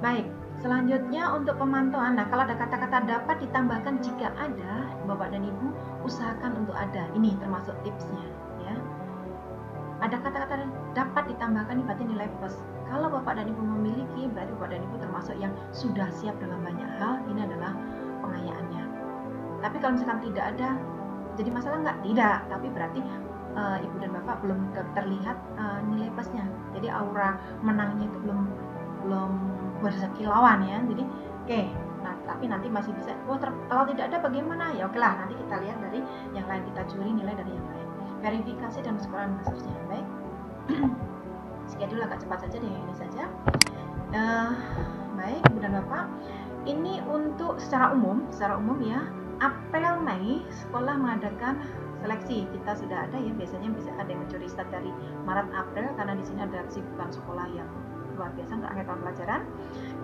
Baik, selanjutnya untuk pemantauan. Nah, kalau ada kata-kata dapat ditambahkan jika ada, Bapak dan Ibu usahakan untuk ada. Ini termasuk tipsnya ya. Ada kata-kata dapat ditambahkan ini berarti nilai plus. Kalau Bapak dan Ibu memiliki, berarti Bapak dan Ibu termasuk yang sudah siap dalam banyak hal. Ini adalah pengayaannya. Tapi kalau misalkan tidak ada, jadi masalah nggak? Tidak. Tapi berarti Ibu dan Bapak belum terlihat nilai plusnya. Jadi aura menangnya itu belum bersekilauan ya. Jadi oke. Nah, tapi nanti masih bisa. Kalau tidak ada bagaimana? Ya oke lah. Nanti kita lihat dari yang lain, kita curi nilai dari yang lain. Verifikasi dan skor seterusnya. Baik. Sekian dulu, agak cepat saja deh, ini saja. Baik, Ibu dan Bapak. Ini untuk secara umum ya. April Mei sekolah mengadakan seleksi. Kita sudah ada ya, biasanya bisa ada yang mencuri start dari Maret April karena di sini ada kesibukan sekolah yang luar biasa untuk akhir tahun pelajaran.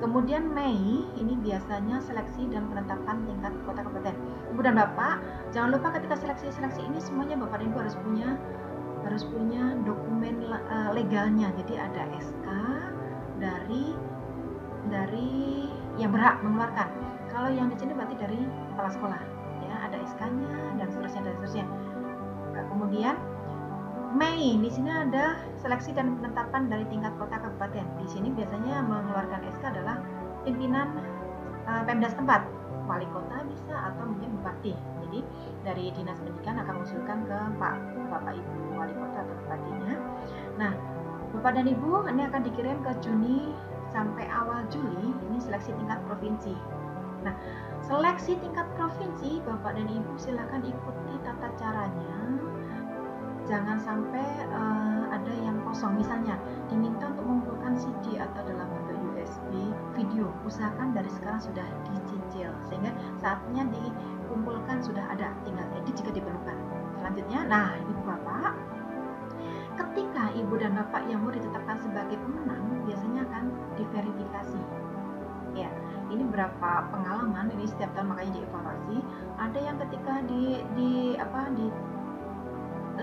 Kemudian Mei ini biasanya seleksi dan penetapan tingkat kota kabupaten. Ibu dan Bapak, jangan lupa ketika seleksi ini semuanya Bapak dan Ibu harus punya dokumen legalnya. Jadi ada SK dari yang berhak mengeluarkan. Kalau yang di sini berarti dari kepala sekolah ya, ada SK-nya dan seterusnya. Kemudian Mei di sini ada seleksi dan penetapan dari tingkat kota kabupaten. Di sini biasanya mengeluarkan SK adalah pimpinan Pemda setempat, wali kota bisa atau mungkin bupati. Jadi dari dinas pendidikan akan mengusulkan ke Bapak Ibu wali kota atau bupatinya. Nah, Bapak dan Ibu ini akan dikirim ke Juni sampai awal Juli. Ini seleksi tingkat provinsi. Nah, seleksi tingkat provinsi Bapak dan Ibu silakan ikuti tata caranya. Jangan sampai ada yang kosong. Misalnya diminta untuk mengumpulkan CD atau dalam bentuk USB video, usahakan dari sekarang sudah dicicil sehingga saatnya dikumpulkan sudah ada, tinggal edit jika diperlukan. Selanjutnya, nah Ibu Bapak, ketika Ibu dan Bapak yang mau ditetapkan sebagai pemenang biasanya akan diverifikasi. Ya, ini berapa pengalaman ini setiap tahun makanya dievaluasi. Ada yang ketika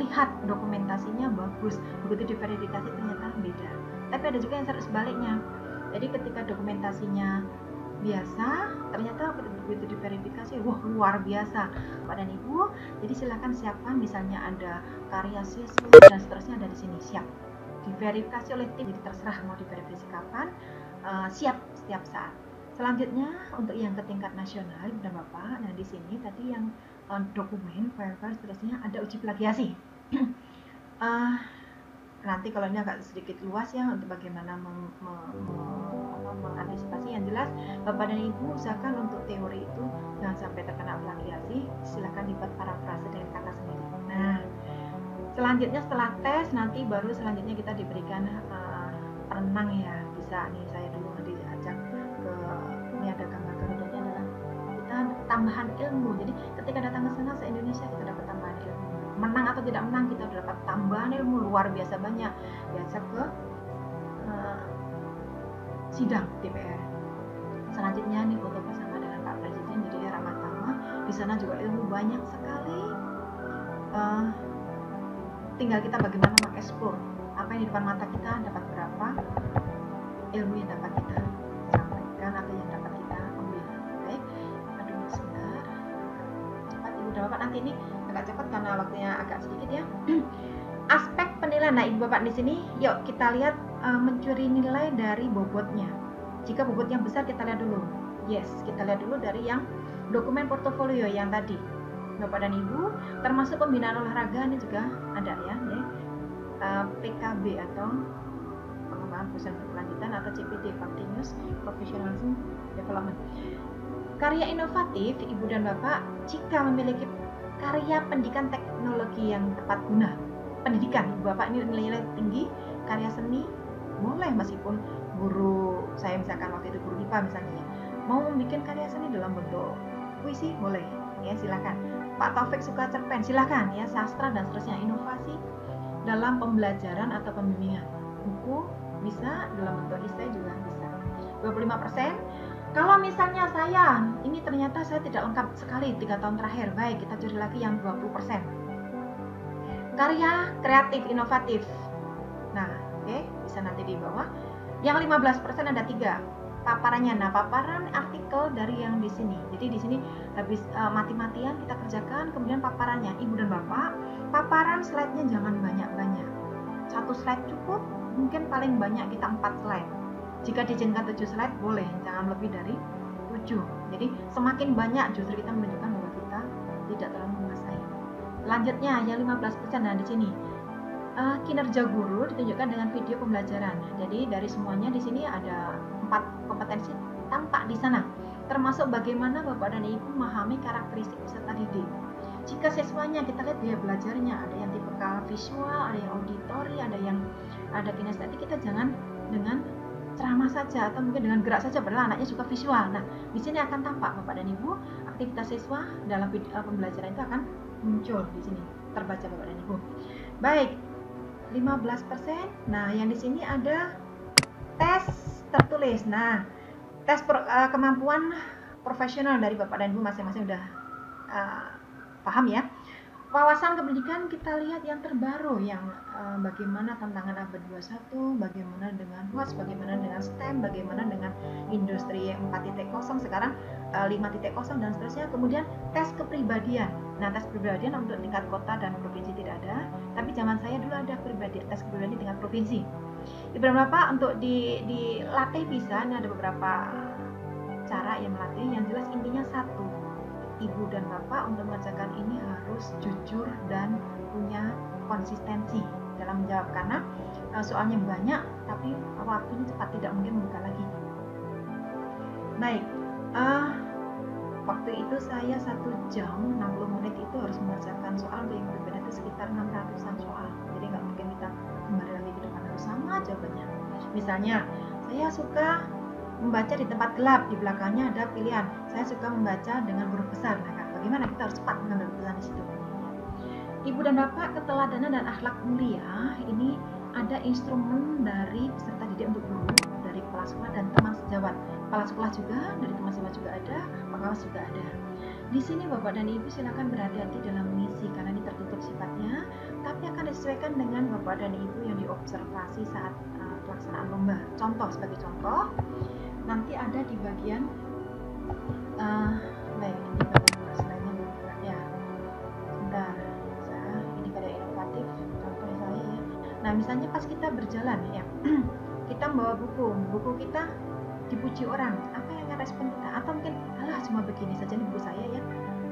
terlihat dokumentasinya bagus, begitu diverifikasi ternyata beda. Tapi ada juga yang sebaliknya. Jadi ketika dokumentasinya biasa, ternyata begitu diverifikasi, wah luar biasa Bapak dan Ibu. Jadi silakan siapkan, misalnya ada karya siswa dan seterusnya ada di sini, siap diverifikasi oleh tim. Jadi terserah mau diverifikasi kapan, siap setiap saat. Selanjutnya untuk yang ke tingkat nasional Ibu dan Bapak, nah di sini tadi yang dokumen, file-file seterusnya ada uji plagiasi. Nanti kalau ini agak sedikit luas ya untuk bagaimana mengantisipasi. Yang jelas Bapak dan Ibu usahakan untuk teori itu jangan sampai terkena plagiasi, silakan dibuat parafrase dengan kata sendiri. Nah, selanjutnya setelah tes nanti baru selanjutnya kita diberikan perenang ya, bisa nih saya dulu diajak ke, ini ada gambar Garudanya adalah kita tambahan ilmu. Jadi ketika datang ke sana se-Indonesia kita dapat tambahan ilmu, menang atau tidak menang kita dapat tambahan ilmu luar biasa banyak. Biasa ke sidang DPR. Selanjutnya nih foto bersama dengan Pak Presiden, jadi ramah tamah. Di sana juga ilmu banyak sekali. Tinggal kita bagaimana mengeksplor apa yang di depan mata kita, dapat berapa ilmu yang dapat kita sampaikan atau yang dapat kita ambil. Baik, aduh sebentar, cepat Ibu dan Bapak, nanti ini agak cepat karena waktunya agak sedikit ya. Aspek penilaian, nah Ibu Bapak di sini, yuk kita lihat mencuri nilai dari bobotnya. Jika bobotnya besar kita lihat dulu, yes, kita lihat dulu dari yang dokumen portofolio yang tadi. Bapak dan Ibu, termasuk pembinaan olahraga ini juga ada ya, PKB atau pengembangan perusahaan berkelanjutan atau CPD, Continuous Professionalism Development. Karya inovatif Ibu dan Bapak jika memiliki karya pendidikan teknologi yang tepat guna. Pendidikan Ibu Bapak ini nilai tinggi, karya seni boleh, meskipun guru saya misalkan waktu itu guru IPA misalnya ya, mau membuat karya seni dalam bentuk puisi boleh ya, silakan. Pak Taufik suka cerpen, silakan ya, sastra dan seterusnya. Inovasi dalam pembelajaran atau pembimbingan, buku bisa, dalam bentuk esai juga bisa. 25%. Kalau misalnya saya ini ternyata saya tidak lengkap sekali 3 tahun terakhir, baik kita cari lagi yang 20%. Karya kreatif inovatif, nah oke, bisa nanti di bawah. Yang 15% ada 3 paparannya. Nah, paparan artikel dari yang di sini. Jadi di sini habis mati-matian kita kerjakan, kemudian paparannya. Ibu dan Bapak, paparan slide-nya jangan banyak-banyak. 1 slide cukup, mungkin paling banyak kita 4 slide. Jika diizinkan 7 slide boleh, jangan lebih dari 7. Jadi semakin banyak justru kita menunjukkan bahwa kita tidak terlalu menguasai. Selanjutnya yang 15%, nah di sini kinerja guru ditunjukkan dengan video pembelajaran. Jadi dari semuanya di sini ada 4 kompetensi tampak di sana, termasuk bagaimana Bapak dan Ibu memahami karakteristik peserta didik. Jika siswanya kita lihat biaya belajarnya, ada yang tipikal visual, ada yang auditori, ada kinestetik, kita jangan dengan ceramah saja atau mungkin dengan gerak saja, padahal anaknya suka visual. Nah, di sini akan tampak Bapak dan Ibu aktivitas siswa dalam pembelajaran itu akan muncul di sini, terbaca Bapak dan Ibu. Baik, 15%. Nah, yang di sini ada tes tertulis. Nah, tes kemampuan profesional dari Bapak dan Ibu masing-masing udah paham ya. Wawasan pendidikan kita lihat yang terbaru, yang bagaimana tantangan abad 21, bagaimana dengan HOTS, bagaimana dengan STEM, bagaimana dengan industri 4.0, sekarang 5.0 dan seterusnya. Kemudian tes kepribadian. Nah, tes kepribadian untuk tingkat kota dan provinsi tidak ada, tapi zaman saya dulu ada tes kepribadian tingkat provinsi. Di beberapa untuk dilatih bisa, ini ada beberapa cara yang melatih. Yang jelas intinya satu, Ibu dan Bapak untuk mengerjakan ini harus jujur dan punya konsistensi dalam menjawab, karena soalnya banyak tapi waktunya cepat, tidak mungkin membuka lagi. Baik, waktu itu saya 1 jam 60 menit itu harus mengerjakan soal yang berbeda, itu sekitar 600-an soal. Jadi nggak mungkin kita kembali lagi ke depan, harus sama jawabannya. Misalnya saya suka membaca di tempat gelap, di belakangnya ada pilihan. Saya suka membaca dengan huruf besar. Nah, bagaimana kita harus cepat mengambil keputusan di situ. Ibu dan Bapak, keteladanan dan akhlak mulia ini ada instrumen dari peserta didik untuk guru, dari kepala sekolah dan teman sejawat. Kepala sekolah juga, dari teman sejawat juga ada, pengawas juga ada. Di sini Bapak dan Ibu silakan berhati-hati dalam mengisi karena ini tertutup sifatnya. Tapi disesuaikan dengan Bapak dan Ibu yang diobservasi saat pelaksanaan lomba. Contoh, sebagai contoh, nanti ada di bagian baik, ini bagian selainnya ya. Bentar, ini karya inovatif, contoh saya ya. Nah, misalnya pas kita berjalan ya, kita membawa buku kita dipuji orang, apa yang akan respon kita? Atau mungkin, alah cuma begini saja nih buku saya ya,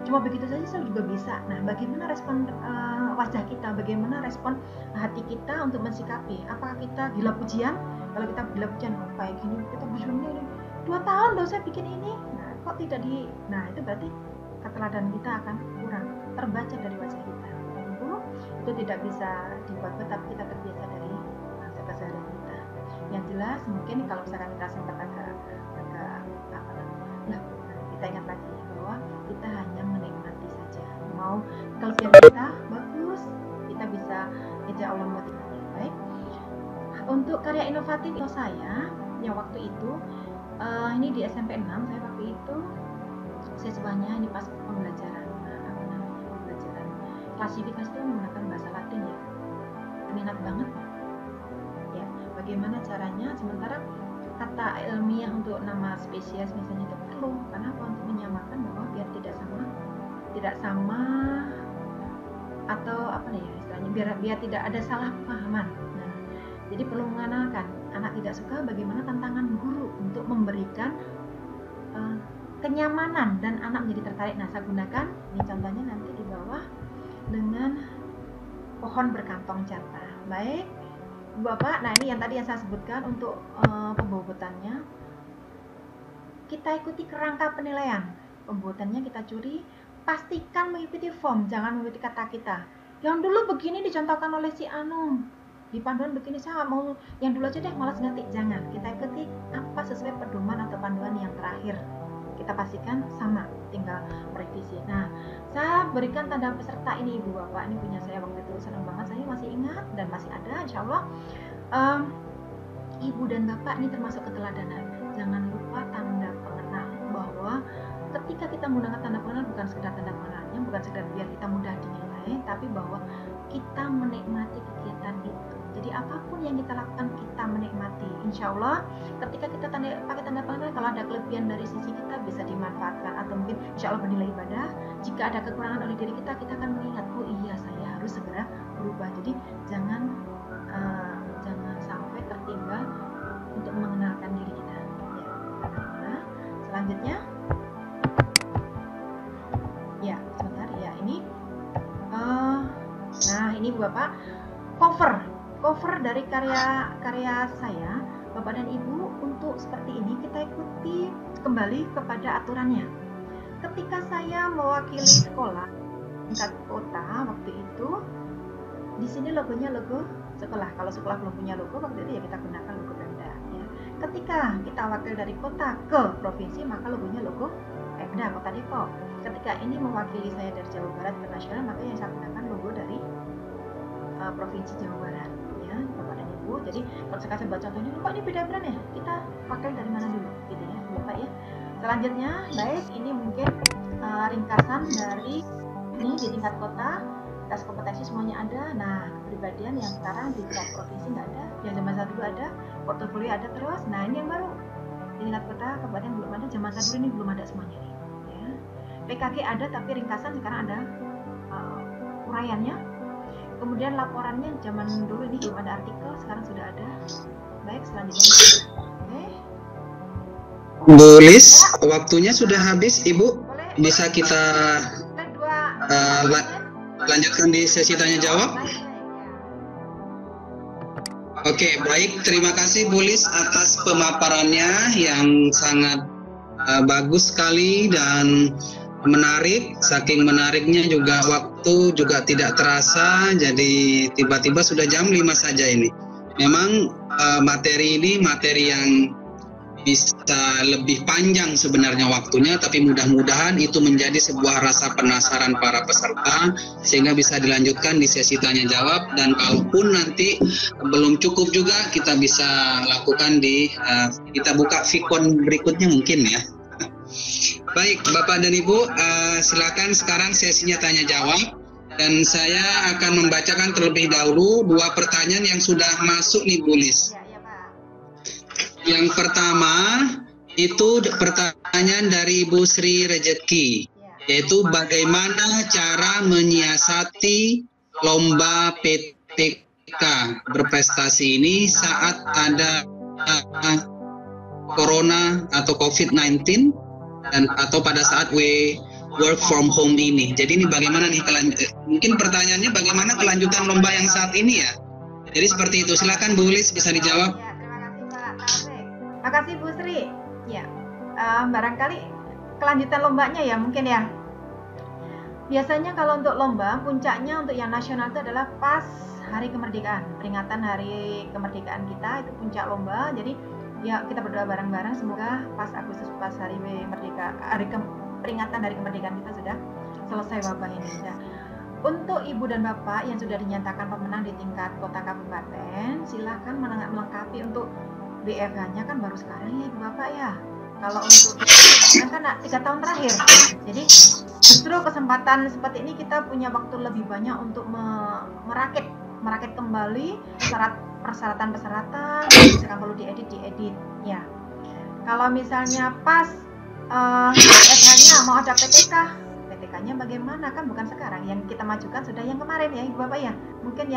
cuma begitu saja saya juga bisa. Nah, bagaimana respon wajah kita, bagaimana respon hati kita untuk mensikapi? Apakah kita gila pujian? Kalau kita gila pujian, oh, kayak gini, kita berjuangnya ini 2 tahun loh saya bikin ini, nah kok tidak nah itu berarti keteladanan kita akan kurang terbaca dari wajah kita. Itu tidak bisa dibuat, tapi kita terbiasa dari keseharian kita. Yang jelas mungkin kalau misalkan kita sempat agak apa namanya, kita ingat lagi bahwa kita hanya menikmati saja. Mau kelebihan kita bagus, kita bisa insya Allah motivasi. Baik. Untuk karya inovatif saya yang waktu itu ini di SMP 6, saya waktu itu siswanya ini pas pembelajaran pembelajaran klasifikasi itu menggunakan bahasa Latin ya, minat banget ya. Bagaimana caranya, sementara kata ilmiah untuk nama spesies misalnya itu perlu, kenapa? Untuk menyamakan bahwa biar tidak sama atau apa nih ya istilahnya, biar tidak ada salah pahaman. Nah, jadi perlu mengenalkan, anak tidak suka, bagaimana tantangan guru untuk memberikan kenyamanan dan anak menjadi tertarik. Nah, saya gunakan ini contohnya nanti di bawah dengan pohon berkantong cerita. Baik, Bapak. Nah, ini yang tadi yang saya sebutkan untuk pembobotannya. Kita ikuti kerangka penilaian. Pembobotannya kita curi, pastikan mengikuti form, jangan mengikuti kata kita. Yang dulu begini dicontohkan oleh si Anu, di panduan begini, saya mau yang dulu aja deh, malas ganti. Jangan, kita ikuti apa sesuai pedoman atau panduan yang terakhir. Kita pastikan sama, tinggal merevisi. Nah, saya berikan tanda peserta ini Ibu Bapak, ini punya saya waktu itu, senang banget, saya masih ingat dan masih ada insya Allah. Ibu dan Bapak ini termasuk keteladanan. Jangan lupa tanda pengenal, bahwa ketika kita menggunakan tanda pengenal bukan sekedar tanda pengenalnya, bukan sekedar biar kita mudah dinilai, tapi bahwa kita menikmati kegiatan itu. Jadi apapun yang kita lakukan kita menikmati. Insya Allah ketika kita pakai tanda pengenal, kalau ada kelebihan dari sisi kita bisa dimanfaatkan, atau mungkin insya Allah bernilai ibadah. Jika ada kekurangan oleh diri kita akan mengingat, oh iya saya harus segera berubah. Jadi jangan sampai tertinggal untuk mengenalkan diri kita. Ya. Selanjutnya, ya sebentar ya ini. Nah ini Bapak, cover dari karya saya, Bapak dan Ibu, untuk seperti ini kita ikuti kembali kepada aturannya. Ketika saya mewakili sekolah tingkat kota waktu itu, di sini logonya logo sekolah. Kalau sekolah belum punya logo waktu itu ya kita gunakan logo Pemda. Ya. Ketika kita wakil dari kota ke provinsi, maka logonya logo Pemda Kota Depok. Ketika ini mewakili saya dari Jawa Barat ke nasional, maka yang saya gunakan logo dari provinsi Jawa Barat. Ya, Bapak dan Ibu. Jadi kalau saya buat contohnya, Pak ini beda brand ya, kita pakai dari mana dulu, gitu ya, Bapak ya. Selanjutnya, baik, ini mungkin ringkasan dari ini di tingkat kota, tes kompetensi semuanya ada. Nah, kepribadian yang sekarang di tingkat provinsi nggak ada, yang zaman saya dulu ada, portofolio ada terus. Nah, ini yang baru di tingkat kota, kabupaten belum ada, zaman saya dulu ini belum ada semuanya nih. Ya. PKG ada, tapi ringkasan sekarang ada uraiannya. Kemudian laporannya zaman dulu ini belum ada artikel, sekarang sudah ada. Baik, selanjutnya. Oke. Bu Lis, waktunya sudah habis, Ibu. Bisa kita lanjutkan di sesi tanya jawab. Oke, baik. Terima kasih Bu Lis atas pemaparannya yang sangat bagus sekali dan menarik. Saking menariknya juga waktu juga tidak terasa, jadi tiba-tiba sudah jam 5 saja ini. Memang materi ini materi yang bisa lebih panjang sebenarnya waktunya, tapi mudah-mudahan itu menjadi sebuah rasa penasaran para peserta sehingga bisa dilanjutkan di sesi tanya jawab, dan kalaupun nanti belum cukup juga kita bisa lakukan di kita buka Vicon berikutnya mungkin ya. Baik, Bapak dan Ibu, silakan sekarang sesinya tanya jawab. Dan saya akan membacakan terlebih dahulu 2 pertanyaan yang sudah masuk nih Bu Lis. Iya, Pak. Yang pertama itu pertanyaan dari Ibu Sri Rejeki, yaitu bagaimana cara menyiasati lomba PTK berprestasi ini saat ada Corona atau COVID-19 dan atau pada saat work from home ini. Jadi ini bagaimana nih mungkin pertanyaannya bagaimana kelanjutan lomba yang saat ini ya. Jadi seperti itu. Silakan Bu Lis bisa dijawab. Ya, terima kasih Pak Taufik. Makasih Bu Sri. Ya, barangkali kelanjutan lombanya ya mungkin ya. Biasanya kalau untuk lomba puncaknya untuk yang nasional itu adalah pas hari kemerdekaan, peringatan hari kemerdekaan kita itu puncak lomba. Jadi ya kita berdoa bareng-bareng semoga pas Agustus pas hari peringatan dari kemerdekaan kita sudah selesai wabah ini. Nah, untuk ibu dan bapak yang sudah dinyatakan pemenang di tingkat kota kabupaten, silahkan melengkapi untuk BFH-nya kan baru sekarang ya ibu bapak ya. Kalau untuk kan 3 tahun terakhir, jadi justru kesempatan seperti ini kita punya waktu lebih banyak untuk merakit kembali persyaratan, misalkan perlu diedit ya. Kalau misalnya pas BFH-nya mau ada PTK-nya bagaimana, kan bukan sekarang yang kita majukan, sudah yang kemarin ya ibu bapak ya, mungkin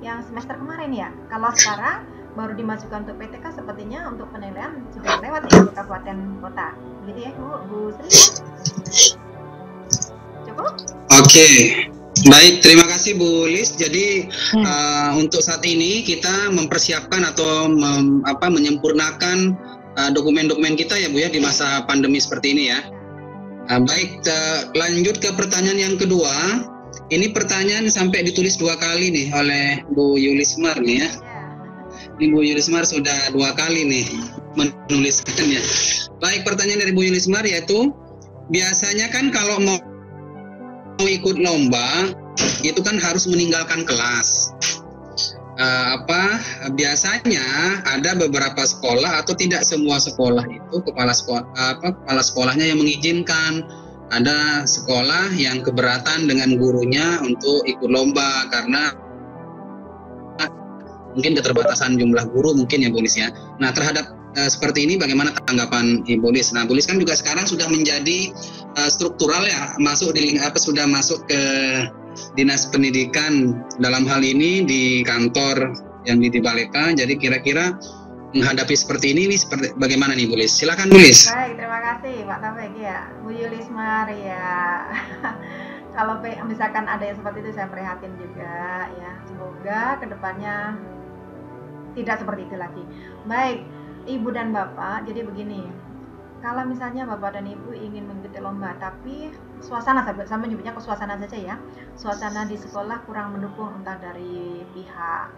yang semester kemarin ya. Kalau sekarang baru dimajukan untuk PTK, sepertinya untuk penilaian sudah lewat ya untuk kabupaten kota, begitu ya Bu Sri. Cukup? Oke. Baik, terima kasih Bu Lis. Jadi untuk saat ini kita mempersiapkan atau menyempurnakan dokumen-dokumen kita ya Bu ya di masa pandemi seperti ini ya. Baik, lanjut ke pertanyaan yang kedua. Ini pertanyaan sampai ditulis 2 kali nih oleh Bu Yulismar nih ya. Ini Bu Yulismar sudah 2 kali nih menuliskannya. Baik, pertanyaan dari Bu Yulismar yaitu biasanya kan kalau mau ikut lomba itu kan harus meninggalkan kelas. Biasanya ada beberapa sekolah atau tidak semua sekolah itu kepala sekolahnya yang mengizinkan. Ada sekolah yang keberatan dengan gurunya untuk ikut lomba karena mungkin keterbatasan jumlah guru mungkin ya Bu Lis ya. Nah, terhadap seperti ini bagaimana tanggapan Ibu Lis? Nah, Bu Lis kan juga sekarang sudah menjadi struktural ya, sudah masuk ke Dinas Pendidikan dalam hal ini di kantor yang di Baleka. Jadi kira-kira menghadapi seperti ini seperti bagaimana nih Bu Lis? Silakan Bu Lis. Baik, terima kasih Pak Taufik ya. Bu Yulismar ya. Kalau misalkan ada yang seperti itu saya prihatin juga ya. Semoga kedepannya tidak seperti itu lagi. Baik, Ibu dan Bapak, jadi begini. Kalau misalnya Bapak dan Ibu ingin mengikuti lomba, tapi suasana, saya menyebutnya ke suasana saja ya. Suasana di sekolah kurang mendukung, entah dari pihak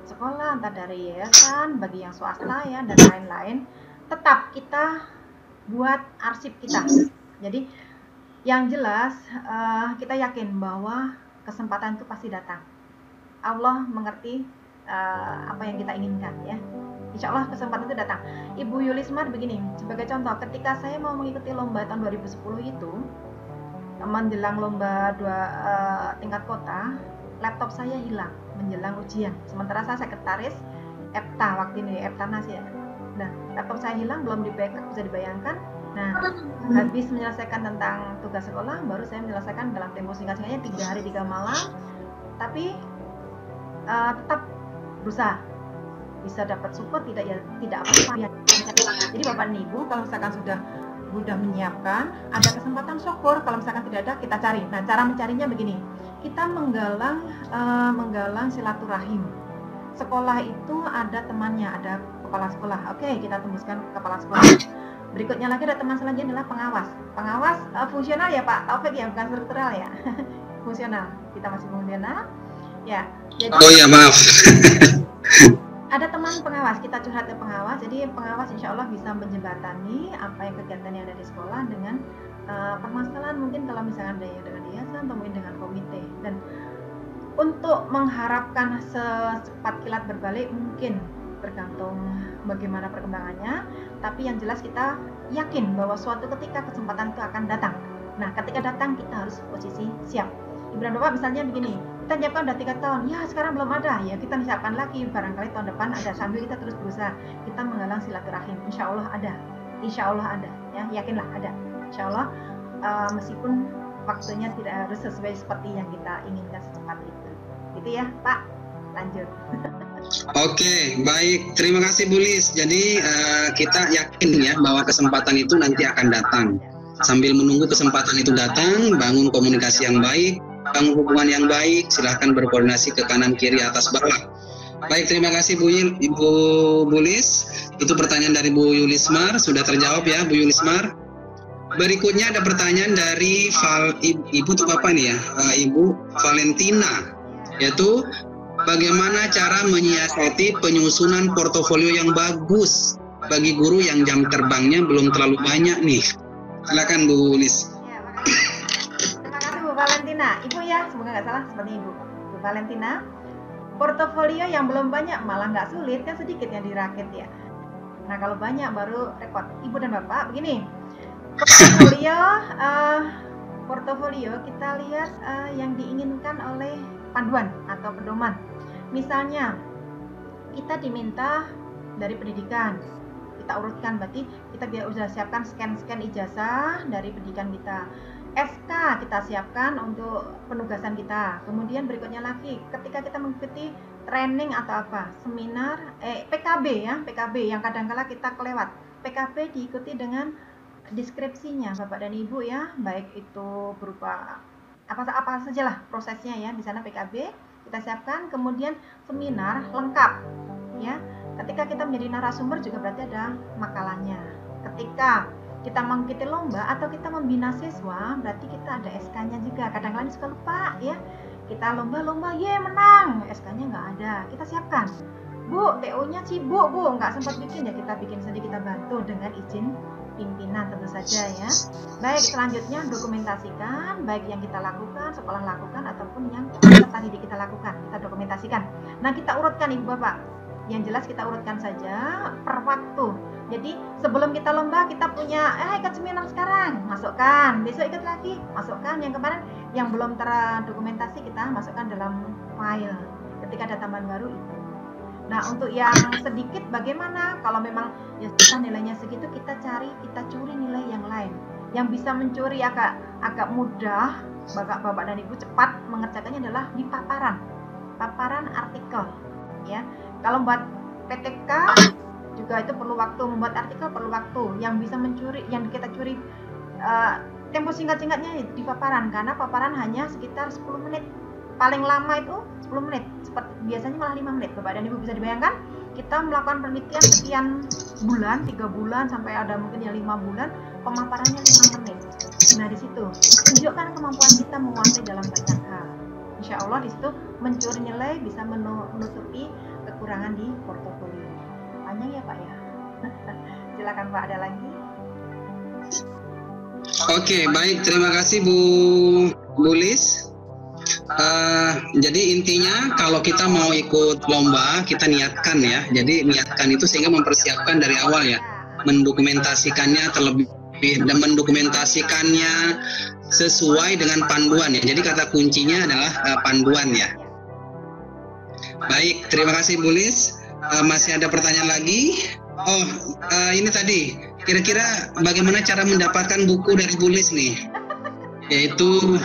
sekolah, entah dari yayasan, bagi yang swasta ya, dan lain-lain. Tetap kita buat arsip kita. Jadi yang jelas kita yakin bahwa kesempatan itu pasti datang. Allah mengerti apa yang kita inginkan ya. Insya Allah kesempatan itu datang. Ibu Yulismar begini, sebagai contoh, ketika saya mau mengikuti lomba tahun 2010 itu, menjelang lomba tingkat kota, laptop saya hilang menjelang ujian. Sementara saya sekretaris EPTA waktu ini, EPTANAS ya. Nah, laptop saya hilang, belum di-backup, bisa dibayangkan. Nah, habis menyelesaikan tentang tugas sekolah, baru saya menyelesaikan dalam tempo singkat-singkatnya 3 hari 3 malam. Tapi tetap berusaha. Bisa dapat support tidak apa-apa ya. Jadi Bapak dan Ibu kalau misalkan sudah menyiapkan, ada kesempatan syukur. Kalau misalkan tidak ada, kita cari. Nah, cara mencarinya begini, kita menggalang silaturahim. Sekolah itu ada temannya, ada kepala sekolah. Oke, kita tembuskan kepala sekolah. Berikutnya lagi ada teman selanjutnya adalah pengawas fungsional ya Pak Taufik ya, bukan struktural ya. Fungsional, kita masih fungsional ya. Jadi, oh ya, maaf. ada teman pengawas, kita curhat ke pengawas. Jadi pengawas insya Allah bisa menjembatani apa yang kegiatan yang ada di sekolah dengan permasalahan mungkin kalau misalkan ada yang dengan yayasan atau mungkin dengan komite. Dan untuk mengharapkan secepat kilat berbalik mungkin tergantung bagaimana perkembangannya. Tapi yang jelas kita yakin bahwa suatu ketika kesempatan itu akan datang. Nah, ketika datang kita harus posisi siap. Ibu dan Bapak misalnya begini, kita nyiapkan udah 3 tahun, ya sekarang belum ada, ya kita siapkan lagi, barangkali tahun depan ada, sambil kita terus berusaha, kita menggalang silaturahim, insya Allah ada, ya yakinlah ada, insya Allah, meskipun waktunya tidak harus sesuai seperti yang kita inginkan secepat itu. Gitu ya Pak, lanjut. Oke, baik. Terima kasih Bu Lis. Jadi kita yakin ya bahwa kesempatan itu nanti akan datang. Sambil menunggu kesempatan itu datang, bangun komunikasi yang baik, bangun hubungan yang baik, silahkan berkoordinasi ke kanan, kiri, atas, bawah. Baik, terima kasih Ibu Lis. Itu pertanyaan dari Bu Yulismar, sudah terjawab ya Bu Yulismar. Berikutnya ada pertanyaan dari Ibu tuh apa nih ya? Ibu Valentina, yaitu bagaimana cara menyiasati penyusunan portofolio yang bagus bagi guru yang jam terbangnya belum terlalu banyak nih? Silakan Bu Lis. Ya, makasih. Terima kasih Bu Valentina. Ibu ya, semoga nggak salah seperti Ibu. Bu Valentina, portofolio yang belum banyak malah nggak sulit, kan sedikit yang dirakit ya. Nah kalau banyak baru repot. Ibu dan Bapak, begini. Portofolio kita lihat yang diinginkan oleh panduan atau pedoman. Misalnya kita diminta dari pendidikan, kita urutkan, berarti kita sudah siapkan scan ijazah dari pendidikan kita. SK kita siapkan untuk penugasan kita. Kemudian berikutnya lagi, ketika kita mengikuti training atau apa, seminar, PKB ya, PKB yang kadang-kala kita kelewat. PKB diikuti dengan deskripsinya Bapak dan Ibu ya, baik itu berupa apa sajalah prosesnya ya di sana PKB kita siapkan. Kemudian seminar lengkap ya. Ketika kita menjadi narasumber juga berarti ada makalahnya. Ketika kita mengikuti lomba atau kita membina siswa berarti kita ada SK-nya juga. Kadang-kadang suka lupa ya. Kita lomba, menang, SK-nya nggak ada. Kita siapkan. Bu, TO-nya sibuk Bu, nggak sempat bikin ya, kita bikin sendiri, kita bantu dengan izin pimpinan tentu saja ya. Baik, selanjutnya dokumentasikan baik yang kita lakukan, sekolah lakukan ataupun yang peserta didik kita lakukan, kita dokumentasikan. Nah, kita urutkan Ibu Bapak. Yang jelas kita urutkan saja per waktu. Jadi sebelum kita lomba kita punya ikut seminar sekarang, masukkan. Besok ikut lagi, masukkan. Yang kemarin yang belum terdokumentasi kita masukkan dalam file. Ketika ada tambahan baru itu. Nah, untuk yang sedikit bagaimana? Kalau memang ya kita nilainya segitu, kita curi nilai yang lain. Yang bisa mencuri agak mudah, Bapak dan Ibu cepat mengerjakannya adalah di paparan artikel. Ya, kalau buat PTK juga itu perlu waktu, membuat artikel perlu waktu. Yang bisa mencuri, yang kita curi tempo singkat-singkatnya di paparan, karena paparan hanya sekitar 10 menit. Paling lama itu 10 menit, seperti biasanya malah 5 menit. Bapak dan Ibu bisa dibayangkan, kita melakukan penelitian sekian bulan, 3 bulan sampai ada mungkin ya 5 bulan, pemaparannya 5 menit. Nah, di situ tunjukkan kemampuan kita menguasai dalam banyak hal. Insya Allah di situ mencuri nilai bisa menutupi kekurangan di portofolio. Panjang ya Pak ya. Silakan Pak, ada lagi. Oke, baik, terima kasih Bu Lis. Jadi intinya kalau kita mau ikut lomba kita niatkan ya. Jadi niatkan itu sehingga mempersiapkan dari awal ya, mendokumentasikannya terlebih dan mendokumentasikannya sesuai dengan panduan ya. Jadi kata kuncinya adalah panduan ya. Baik, terima kasih Bu Lis. Masih ada pertanyaan lagi? Ini tadi kira-kira bagaimana cara mendapatkan buku dari Bu Lis nih? Yaitu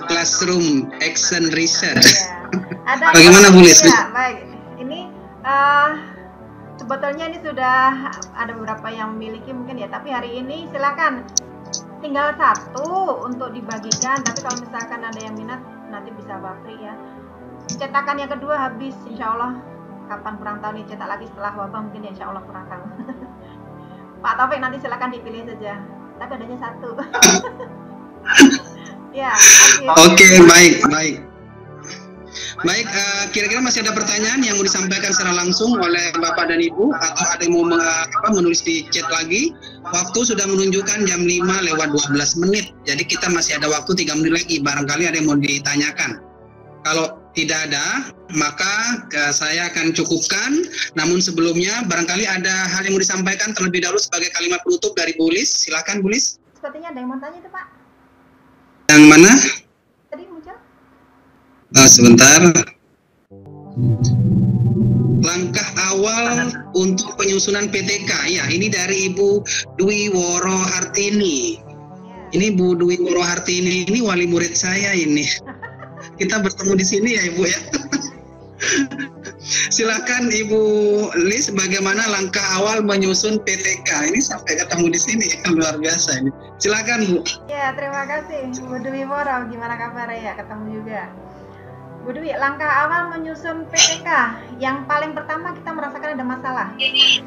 Classroom Action Research. Ada bagaimana Bu Lis? Ya, baik. Ini sebetulnya ini sudah ada beberapa yang memiliki mungkin ya, tapi hari ini silakan tinggal 1 untuk dibagikan. Tapi kalau misalkan ada yang minat nanti bisa Bapri ya. Cetakan yang kedua habis, insya Allah kapan kurang tahu nih, cetak lagi setelah wabah mungkin ya, insya Allah kurang tahu. Pak Taufik nanti silakan dipilih saja. Tapi adanya 1. Ya, Oke, baik. Baik, kira-kira masih ada pertanyaan yang mau disampaikan secara langsung oleh Bapak dan Ibu, atau ada yang mau menulis di chat lagi? Waktu sudah menunjukkan jam 5:12 menit, jadi kita masih ada waktu 3 menit lagi, barangkali ada yang mau ditanyakan. Kalau tidak ada, maka saya akan cukupkan. Namun sebelumnya, barangkali ada hal yang mau disampaikan terlebih dahulu sebagai kalimat penutup dari Bu Lis. Silakan Bu Lis. Sepertinya ada yang mau tanya itu Pak. Yang mana? Tadi muncul? Sebentar. Langkah awal untuk penyusunan PTK, ya ini dari Ibu Dwi Woro Hartini. Ini Bu Dwi Woro Hartini ini wali murid saya ini. Kita bertemu di sini ya Ibu ya. Silakan Ibu Lis, bagaimana langkah awal menyusun PTK? Ini sampai ketemu di sini ya, luar biasa ini. Silakan Bu. Ya, terima kasih Bu Dwi Woro. Gimana kabarnya ya? Ketemu juga. Bu Dwi, langkah awal menyusun PTK, yang paling pertama kita merasakan ada masalah.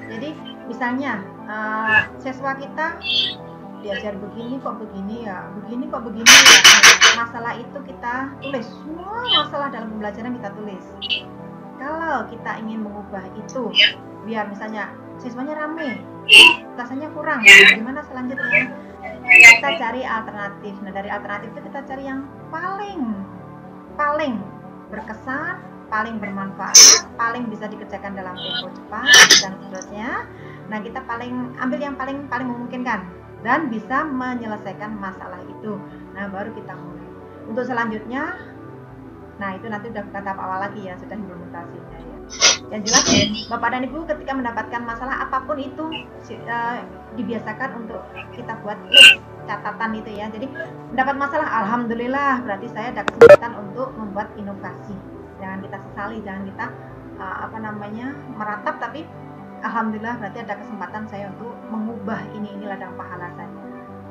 Jadi misalnya siswa kita diajar begini kok begini ya, begini kok begini ya. Masalah itu kita tulis, semua masalah dalam pembelajaran kita tulis. Kalau kita ingin mengubah itu, biar misalnya siswanya rame, rasanya kurang, gimana selanjutnya? Kita cari alternatif. Nah dari alternatif itu kita cari yang paling berkesan, paling bermanfaat, paling bisa dikerjakan dalam tempo cepat dan seterusnya. Nah kita ambil yang paling memungkinkan dan bisa menyelesaikan masalah itu. Nah baru kita mulai. Untuk selanjutnya, nah itu nanti udah tahap awal lagi ya, sudah implementasinya ya. Yang jelas Bapak dan Ibu ketika mendapatkan masalah apapun itu dibiasakan untuk kita buat list, catatan itu ya. Jadi mendapat masalah, alhamdulillah berarti saya ada kesempatan untuk membuat inovasi. Jangan kita sesali, jangan kita meratap, tapi alhamdulillah berarti ada kesempatan saya untuk mengubah ini ladang pahala saya.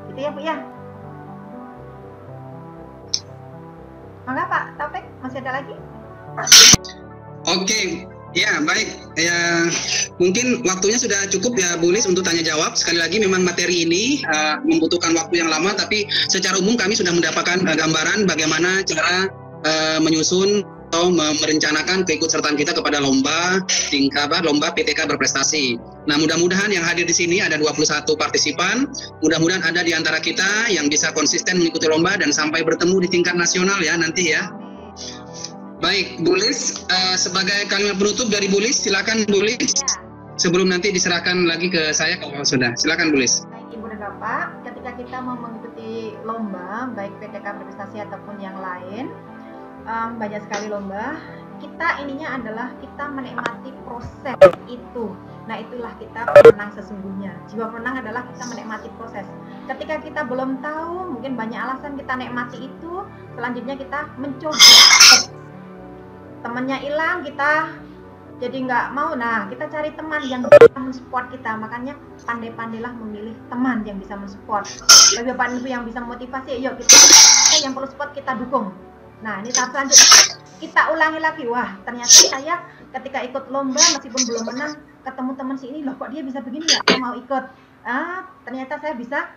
Gitu ya Bu ya. Maka Pak Taufik, masih ada lagi? Oke, ya baik. Ya mungkin waktunya sudah cukup ya Bu Lis untuk tanya jawab. Sekali lagi memang materi ini membutuhkan waktu yang lama, tapi secara umum kami sudah mendapatkan gambaran bagaimana cara menyusun atau merencanakan keikutsertaan kita kepada lomba PTK berprestasi. Nah, mudah-mudahan yang hadir di sini ada 21 partisipan. Mudah-mudahan ada di antara kita yang bisa konsisten mengikuti lomba dan sampai bertemu di tingkat nasional ya nanti ya. Baik, Bu Lis, sebagai kalimat penutup dari Bu Lis, silakan Bu Lis. Sebelum nanti diserahkan lagi ke saya kalau sudah. Silakan Bu Lis. Baik Ibu dan Bapak, ketika kita mau mengikuti lomba, baik PTK berprestasi ataupun yang lain, banyak sekali lomba, kita ininya adalah kita menikmati proses itu. Nah itulah kita pemenang sesungguhnya. Jiwa pemenang adalah kita menikmati proses. Ketika kita belum tahu, mungkin banyak alasan kita nikmati itu, selanjutnya kita mencoba. Temannya hilang, kita jadi nggak mau. Nah kita cari teman yang bisa mensupport kita. Makanya pandai-pandailah memilih teman yang bisa mensupport. Bagi Bapak Ibu yang bisa memotivasi, yuk kita yang perlu support kita dukung. Nah ini tahap selanjutnya kita ulangi lagi. Wah ternyata saya ketika ikut lomba meskipun belum menang, ketemu teman si ini, loh kok dia bisa begini ya, saya mau ikut. Ternyata saya bisa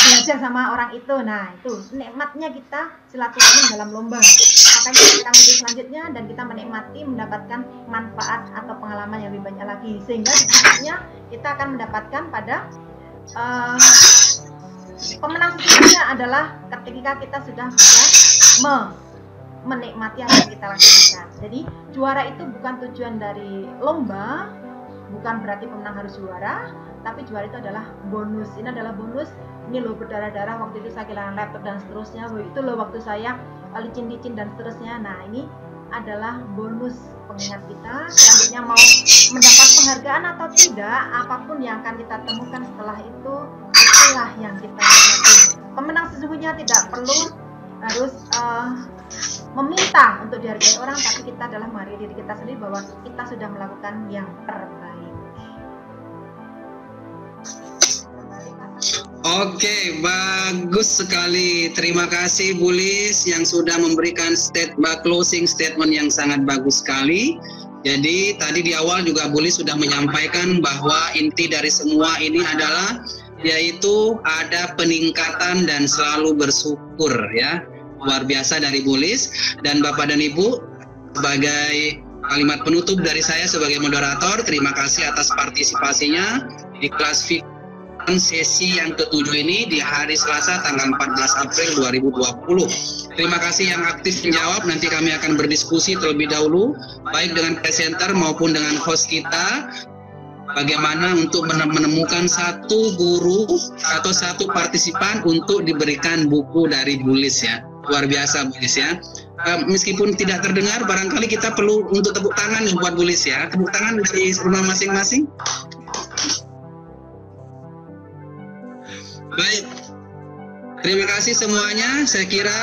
belajar sama orang itu. Nah itu nikmatnya kita silaturahmi dalam lomba. Makanya kita menuju selanjutnya dan kita menikmati mendapatkan manfaat atau pengalaman yang lebih banyak lagi, sehingga selanjutnya kita akan mendapatkan pada pemenang sesungguhnya adalah ketika kita sudah bisa menikmati apa yang kita lakukan. Jadi juara itu bukan tujuan dari lomba, bukan berarti pemenang harus juara, tapi juara itu adalah bonus. Ini adalah bonus. Ini loh berdarah-darah waktu itu saya kehilangan laptop dan seterusnya. Itu loh waktu saya licin-licin dan seterusnya. Nah ini adalah bonus pengingat kita. Selanjutnya mau mendapat penghargaan atau tidak, apapun yang akan kita temukan setelah itu, itulah yang kita nikmati. Pemenang sesungguhnya tidak perlu harus meminta untuk dihargai orang, tapi kita adalah menghargai diri kita sendiri bahwa kita sudah melakukan yang terbaik. Oke, bagus sekali. Terima kasih Bu Lis yang sudah memberikan closing statement yang sangat bagus sekali. Jadi tadi di awal juga Bu Lis sudah menyampaikan bahwa inti dari semua ini adalah yaitu ada peningkatan dan selalu bersyukur ya. Luar biasa dari Bu Lis. Dan Bapak dan Ibu, sebagai kalimat penutup dari saya sebagai moderator, terima kasih atas partisipasinya di kelas sesi yang ke-7 ini di hari Selasa tanggal 14 April 2020. Terima kasih yang aktif menjawab. Nanti kami akan berdiskusi terlebih dahulu baik dengan presenter maupun dengan host kita, bagaimana untuk menemukan satu guru atau satu partisipan untuk diberikan buku dari Bu Lis ya. Luar biasa Bu Lis ya. meskipun tidak terdengar, barangkali kita perlu untuk tepuk tangan nih buat Bu Lis ya. Tepuk tangan dari rumah masing-masing. Baik. Terima kasih semuanya. Saya kira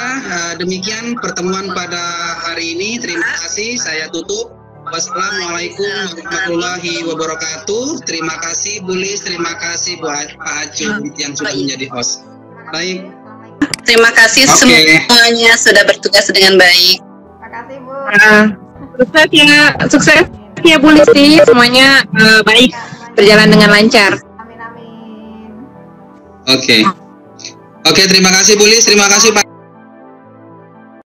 demikian pertemuan pada hari ini. Terima kasih. Saya tutup. Wassalamualaikum warahmatullahi wabarakatuh. Terima kasih Bu Lis, terima kasih Pak Acu yang sudah menjadi host. Baik. Terima kasih semuanya sudah bertugas dengan baik. Terima kasih Bu. Sukses ya Bu Listi, semuanya baik, berjalan dengan lancar. Amin amin. Oke, terima kasih Bu Lis, terima kasih Pak.